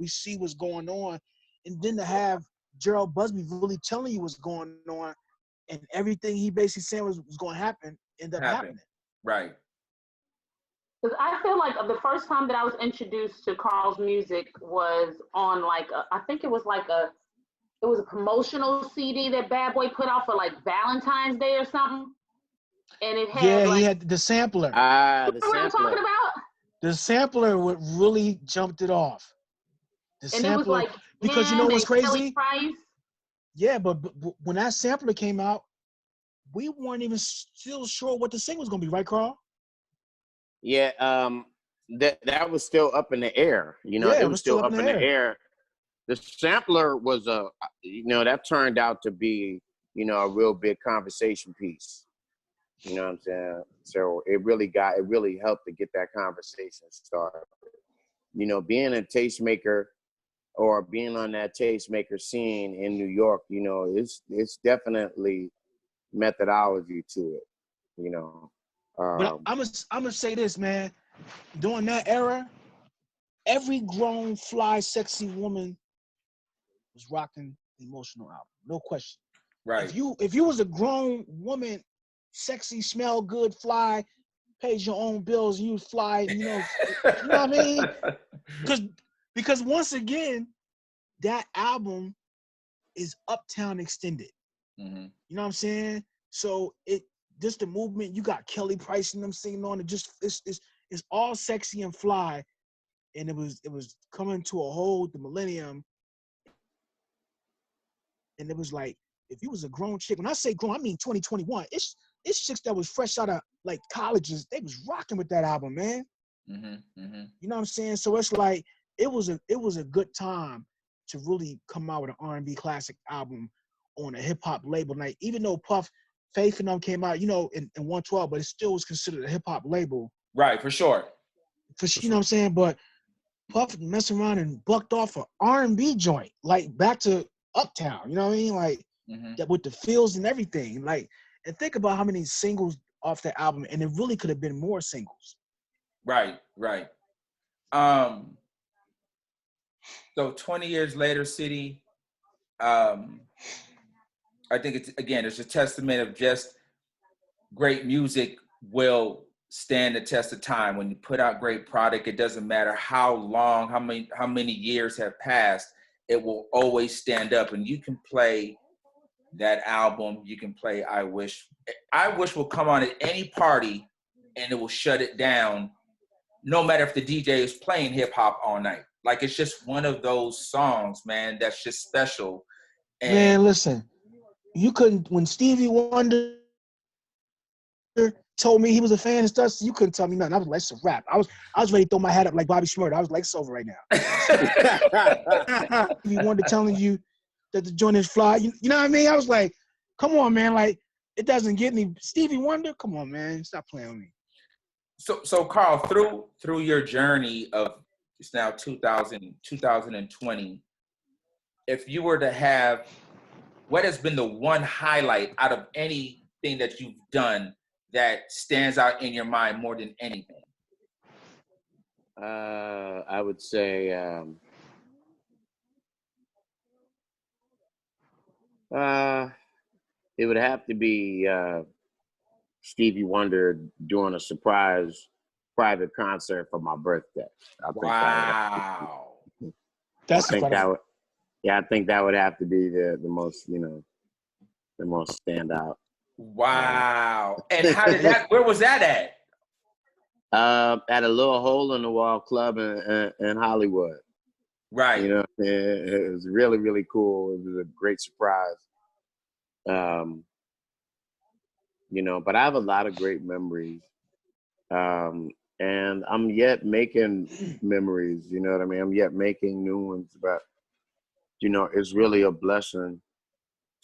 see what's going on, and then to have Gerald Busby really telling you what's going on, and everything he basically said was going to happen ended up happening. Right. Because I feel like the first time that I was introduced to Carl's music was on I think it was a promotional CD that Bad Boy put out for like Valentine's Day or something. And it had he had the sampler. The sampler. What I'm talking about? The sampler would really jumped it off. The sampler, it was like, because you know what's crazy? Yeah, but when that sampler came out, we weren't even still sure what the single was gonna be, right, Carl? Yeah, that was still up in the air. You know, it was still up in the air. The sampler was that turned out to be, a real big conversation piece. You know what I'm saying? So it really helped to get that conversation started. You know, being a tastemaker or being on that tastemaker scene in New York, it's definitely methodology to it, But I'm gonna say this, man. During that era, every grown, fly, sexy woman was rocking the Emotional album, no question. Right. If you was a grown woman, sexy, smell good, fly, paid your own bills, you was fly, you know what I mean? Because once again, that album is Uptown extended. Mm-hmm. You know what I'm saying? So just the movement. You got Kelly Price and them singing on it. Just it's all sexy and fly, and it was coming to a whole the millennium, and it was like if you was a grown chick. When I say grown, I mean 2021. It's chicks that was fresh out of like colleges. They was rocking with that album, man. Mm-hmm, mm-hmm. You know what I'm saying? So it's like it was a good time to really come out with an R&B classic album on a hip hop label. Like even though Puff, Faith and them came out, you know, in 112, but it still was considered a hip hop label. Right, for sure. You know what I'm saying? But Puff messed around and bucked off an R&B joint, like back to Uptown. You know what I mean? Like that with the feels and everything. Like, and think about how many singles off that album, and it really could have been more singles. Right. So 20 years later, City, I think it's a testament of just great music will stand the test of time. When you put out great product, it doesn't matter how long, how many years have passed, it will always stand up. And you can play that album, you can play I Wish. I Wish will come on at any party and it will shut it down, no matter if the DJ is playing hip hop all night. Like, it's just one of those songs, man, that's just special. And man, listen, you couldn't, when Stevie Wonder told me he was a fan and stuff, you couldn't tell me nothing. I was like, it's a rap. I was ready to throw my hat up like Bobby Shmurda. I was like, it's over right now. Stevie Wonder telling you that the joint is fly. You know what I mean? I was like, come on, man. Like, it doesn't get any Stevie Wonder. Come on, man. Stop playing with me. So Carl, through your journey of it's now 2020, if you were to have, what has been the one highlight out of anything that you've done that stands out in your mind more than anything? I would say it would have to be Stevie Wonder doing a surprise private concert for my birthday. Wow. That's incredible. I think that would have to be the most, the most standout. Wow. And how did where was that at? At a little hole in the wall club in Hollywood. Right. It was really, really cool. It was a great surprise. But I have a lot of great memories. And I'm yet making memories, you know what I mean? I'm yet making new ones, but, it's really a blessing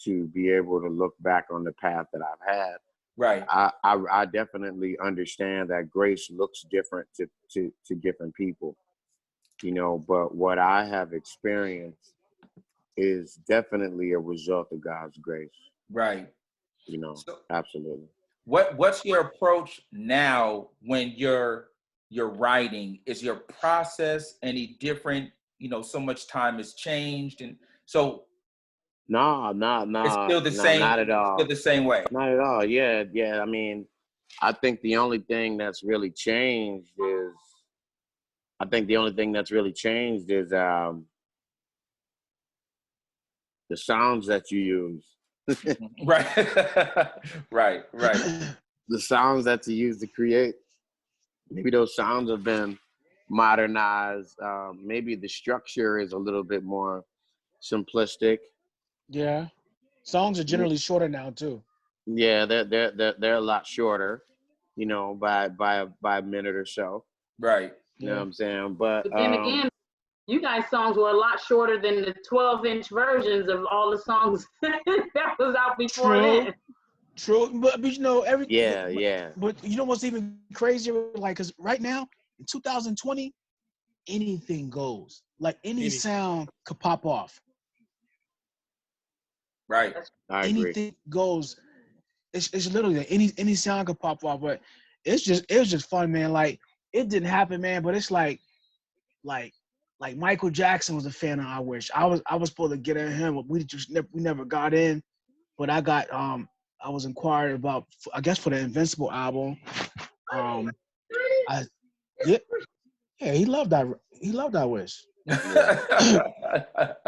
to be able to look back on the path that I've had. Right. I definitely understand that grace looks different to different people, but what I have experienced is definitely a result of God's grace. Right. So, absolutely. What's your approach now when you're writing? Is your process any different? So much time has changed, and so no, it's still the same. Not at all. Still the same way. Not at all. Yeah. I mean, I think the only thing that's really changed is the sounds that you use. Right. Right. The sounds that you use to create. Maybe those sounds have been modernized. Maybe the structure is a little bit more simplistic. Yeah. Songs are generally shorter now too. Yeah, they're a lot shorter, by a minute or so. Right. You know what I'm saying? But then again, you guys' songs were a lot shorter than the 12-inch versions of all the songs that was out before then. True, but everything. Yeah. But you know what's even crazier? Like, cause right now in 2020, anything goes. Like any sound could pop off. Right. I agree. Anything goes. It's literally like any sound could pop off. But it was just fun, man. Like it didn't happen, man. But it's like Michael Jackson was a fan of I Wish. I was supposed to get at him. We never got in. But I got I was inquired about, I guess, for the Invincible album. He loved that. He loved I Wish.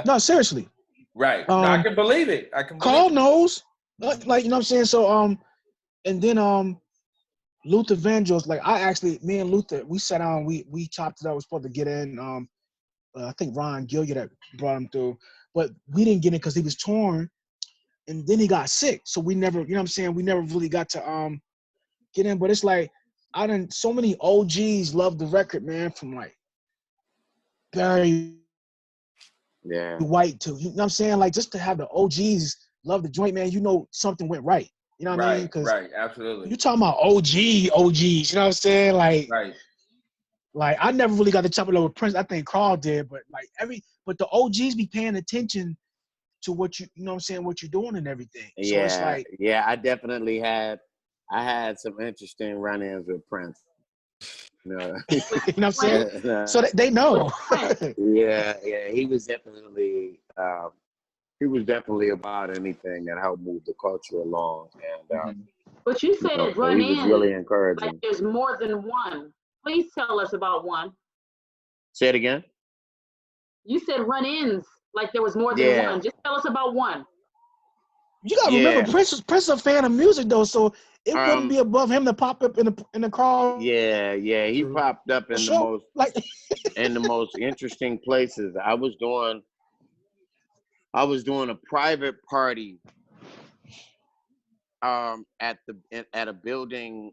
No, seriously. Right. No, I can believe it. Carl knows. Like, you know what I'm saying? So And then Luther Vandross, like me and Luther, we sat down, we chopped it up. We're supposed to get in. I think Ron Gilliard that brought him through, but we didn't get in because he was torn, and then he got sick. So we never, you know what I'm saying? We never really got to get in. But it's like so many OGs love the record, man, from like Barry White to, you know what I'm saying? Like just to have the OGs love the joint, man, you know something went right. You know what I mean? Because absolutely. you talking about OGs, you know what I'm saying? Like I never really got to chop it up with Prince. I think Carl did, but but the OGs be paying attention to what you know what I'm saying, what you're doing and everything. So it's like, I definitely had some interesting run-ins with Prince. You know, you know what I'm saying? So they know. yeah, he was definitely about anything that helped move the culture along, and but you said so run he was in really encouraging. like there's more than one. Please tell us about one. Say it again. You said run-ins like there was more than one. Just tell us about one. You gotta remember, Prince is a fan of music though, so it wouldn't be above him to pop up in the crowd. Yeah, he popped up in the most interesting places. I was doing a private party at a building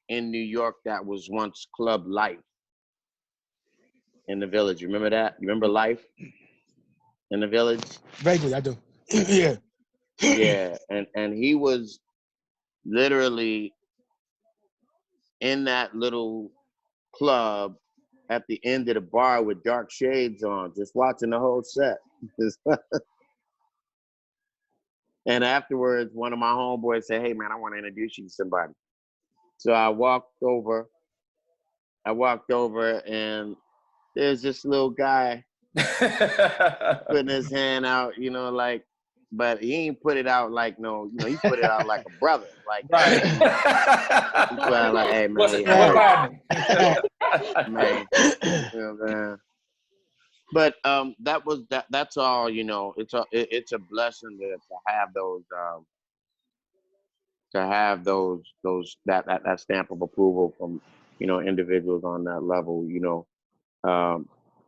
in New York that was once Club Life in the Village. You remember that? You remember Life in the Village? Vaguely, I do. Yeah. Yeah, and he was literally in that little club at the end of the bar with dark shades on, just watching the whole set. And afterwards, one of my homeboys said, "Hey man, I want to introduce you to somebody." So I walked over and there's this little guy putting his hand out, you know, like, but he ain't put it out like he put it out like a brother. Like, right. He put out like, hey man, what's happening? Man, you know, man. But that's all, you know. It's a blessing to have those that stamp of approval from, you know, individuals on that level, you know.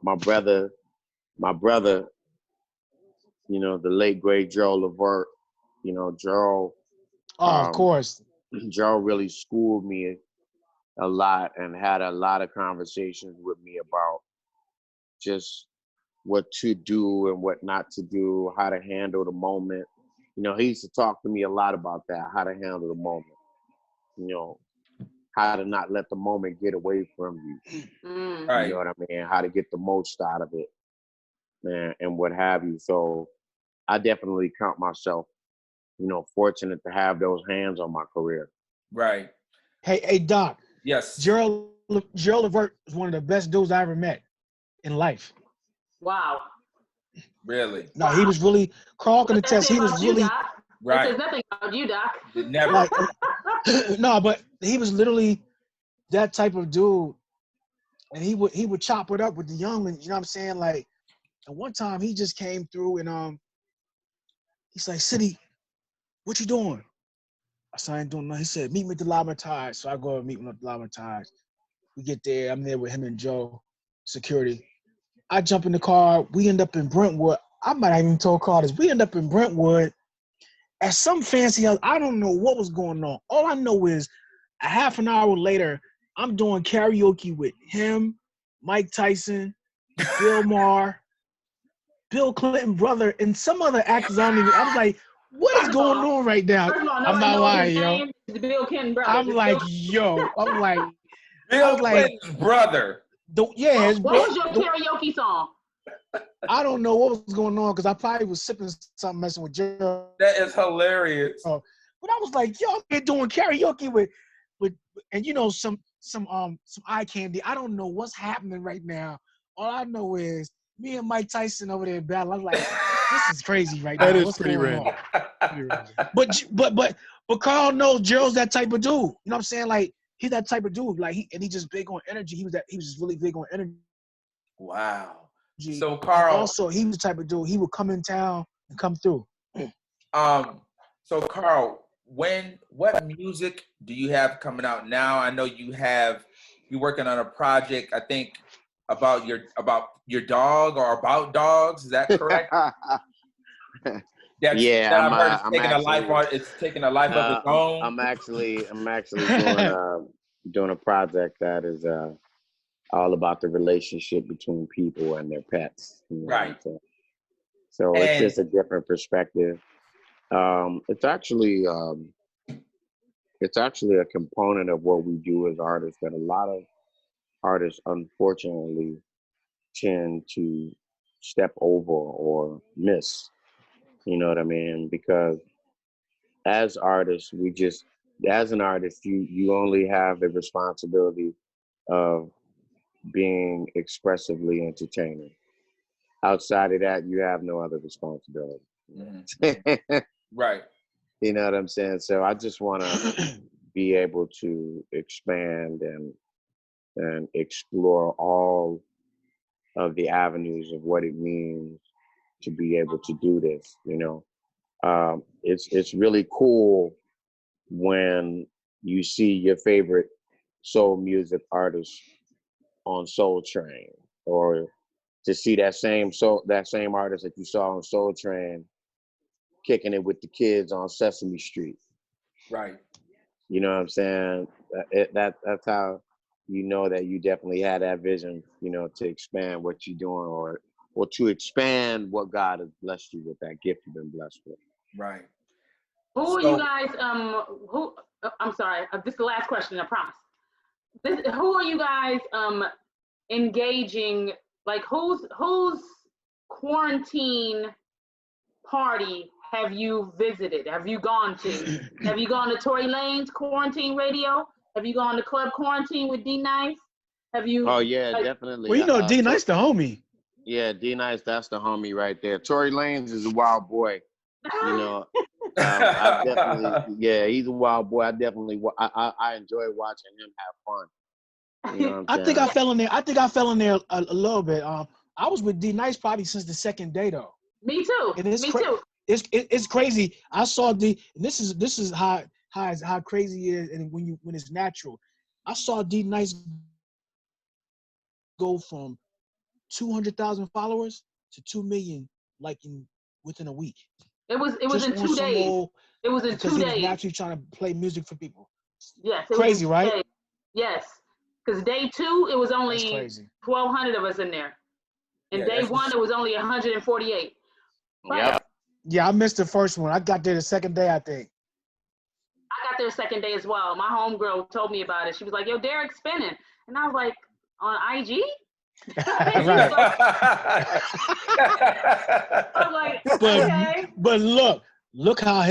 My brother, you know, the late great Joe Levert, you know, Joe. Of course. Joe really schooled me a lot and had a lot of conversations with me about just what to do and what not to do, how to handle the moment. You know, he used to talk to me a lot about that, how to handle the moment. You know, how to not let the moment get away from you. Right. You know what I mean? How to get the most out of it, man, and what have you. So I definitely count myself, you know, fortunate to have those hands on my career. Right. Hey, Doc. Yes. Gerald Levert is one of the best dudes I ever met in life. Wow. Really? No, he was really, Carl can attest, he was really. Right. There's nothing about you, Doc. Never. Like, no, but he was literally that type of dude. And he would chop it up with the younglings, you know what I'm saying? Like, and one time he just came through and he's like, City, what you doing? I said, I ain't doing nothing. He said, meet me at the Lamatage. So I go and meet him at the Lamatage. We get there, I'm there with him and Joe, security. I jump in the car, we end up in Brentwood. I might have even told Carl this. We end up in Brentwood at some fancy house. I don't know what was going on. All I know is a half an hour later, I'm doing karaoke with him, Mike Tyson, Bill Maher, Bill Clinton brother, and some other actors. I was like, what is going on right now? I'm not lying, yo. Bill Clinton brother. I'm like, yo. I'm like, Bill Clinton's brother. What was your karaoke song? I don't know what was going on because I probably was sipping something, messing with Joe. That is hilarious. But I was like, yo, I'm doing karaoke with, and you know, some eye candy. I don't know what's happening right now. All I know is me and Mike Tyson over there battle. I'm like, this is crazy right now. That is what's pretty going random. on? But Carl knows Gerald's that type of dude. You know what I'm saying? Like, he's that type of dude. Like, he just big on energy. He was just really big on energy. Wow. So Carl, also, he was the type of dude, he would come in town and come through. So Carl, what music do you have coming out now? I know you're working on a project, I think, about your dog or about dogs. Is that correct? Yeah, It's taking a life of its own. I'm actually doing a project that is all about the relationship between people and their pets. You know what I'm saying? So it's just a different perspective. It's actually a component of what we do as artists that a lot of artists unfortunately tend to step over or miss. You know what I mean? Because as artists, as an artist, you only have the responsibility of being expressively entertaining. Outside of that, you have no other responsibility. Mm-hmm. Right. You know what I'm saying? So I just want to be able to expand and explore all of the avenues of what it means to be able to do this. You know, it's really cool when you see your favorite soul music artist on Soul Train, or to see that same artist that you saw on Soul Train kicking it with the kids on Sesame Street. Right. You know what I'm saying? That's how you know that you definitely had that vision, you know, to expand what you're doing, or to expand what God has blessed you with, that gift you've been blessed with. Right. Who are you guys? I'm sorry. This is the last question. I promise. Who are you guys engaging? Like, whose quarantine party have you visited? Have you gone to? Have you gone to Tory Lane's quarantine radio? Have you gone to Club Quarantine with D Nice? Have you? Oh yeah, definitely. Well, you know, D Nice the homie. Yeah, D Nice, that's the homie right there. Tory Lanez is a wild boy. You know, I definitely, yeah, he's a wild boy. I enjoy watching him have fun. You know what I'm I think I fell in there a little bit. I was with D Nice probably since the second day though. Me too. And it's too. It's crazy. I saw this is how crazy it is, and when it's natural. I saw D Nice go from 200,000 followers to 2 million within a week. It was in 2 days. It was in 2 days. Because he was naturally trying to play music for people. Yes. Crazy, right? Days. Yes. Because day 2, it was only 1,200 of us in there. And day 1, it was only 148. Yep. Yeah, I missed the first one. I got there the second day, I think. I got there the second day as well. My homegirl told me about it. She was like, yo, Derek's spinning. And I was like, on IG? Right. I was like, okay. But look how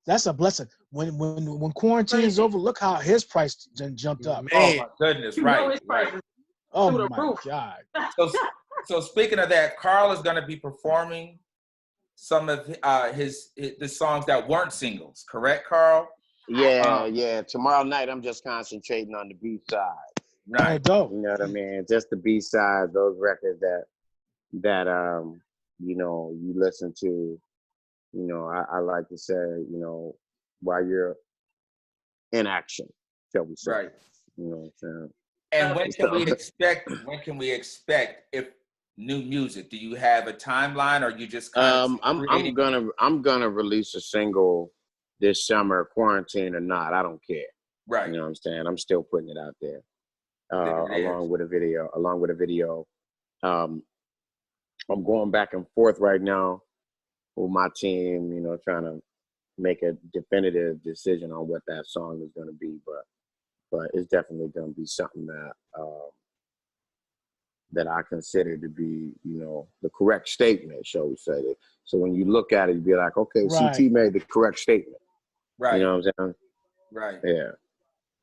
that's a blessing. When quarantine is over, look how his price jumped up. Oh my goodness, right. Oh my God. So speaking of that, Carl is going to be performing some of the songs that weren't singles, correct, Carl? Yeah. Tomorrow night, I'm just concentrating on the B-side. Right. Oh, dope. You know what I mean? Just the B-side, those records that you know, you listen to. You know, I like to say, you know, while you're in action, shall we say? Right. You know what I'm saying? And when can we expect if new music? Do you have a timeline, or you just kind of I'm gonna release a single this summer, quarantine or not, I don't care. Right. You know what I'm saying? I'm still putting it out there. Along with a video. I'm going back and forth right now with my team, you know, trying to make a definitive decision on what that song is going to be, but it's definitely going to be something that I consider to be, you know, the correct statement, shall we say it. So when you look at it, you'd be like, okay, right. CT made the correct statement. Right. You know what I'm saying? Right. Yeah.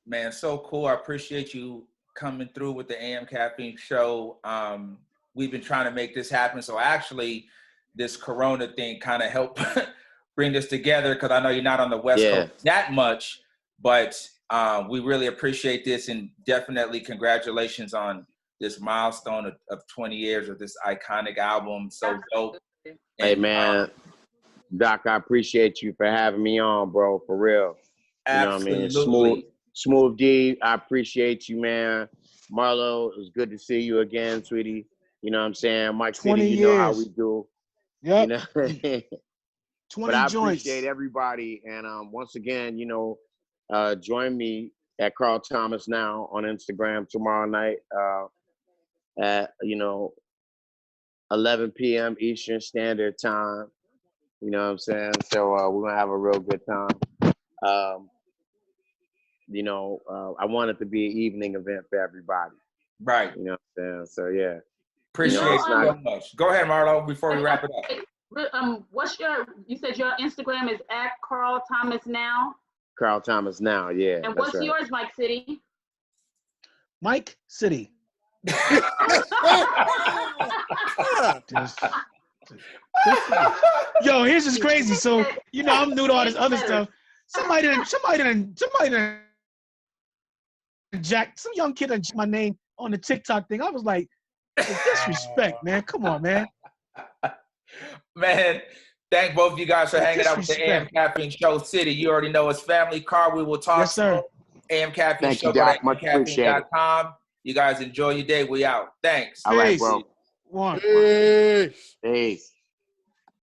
Man, so cool. I appreciate you coming through with the AM Caffeine show. We've been trying to make this happen. So actually, this Corona thing kind of helped bring this together, because I know you're not on the West Coast that much, but we really appreciate this, and definitely congratulations on this milestone of 20 years of this iconic album. So dope. Hey, man. Doc, I appreciate you for having me on, bro. For real. You know what I mean? Absolutely. Smooth D, I appreciate you, man. Marlo, it was good to see you again, sweetie. You know what I'm saying? Mike 20 City, you know how years. we do. Yep. You know? 20 But I joints. appreciate everybody. And once again, you know, join me at Carl Thomas Now on Instagram tomorrow night at, you know, 11 p.m. Eastern Standard Time. You know what I'm saying? So we're going to have a real good time. You know, I want it to be an evening event for everybody. Right. You know what I'm saying? So, yeah. Appreciate You you know, so much. Go ahead, Marlo, before we wrap it up. What's you said your Instagram is at Carl Thomas Now? Carl Thomas Now, yeah. And what's yours, Mike City? Mike City. Yo, here's just crazy. So, you know, I'm new to all this other stuff. Somebody done Jack, some young kid done my name on the TikTok thing. I was like, disrespect, man. Come on, man. Man, thank both of you guys for hanging out with the AM Caffeine Show. City, you already know it's family. Car, we will talk. Yes, sir. AM Caffeine Show. Thank you, Doc. Much appreciated. You guys enjoy your day. We out. Thanks. All right, bro. One. Peace.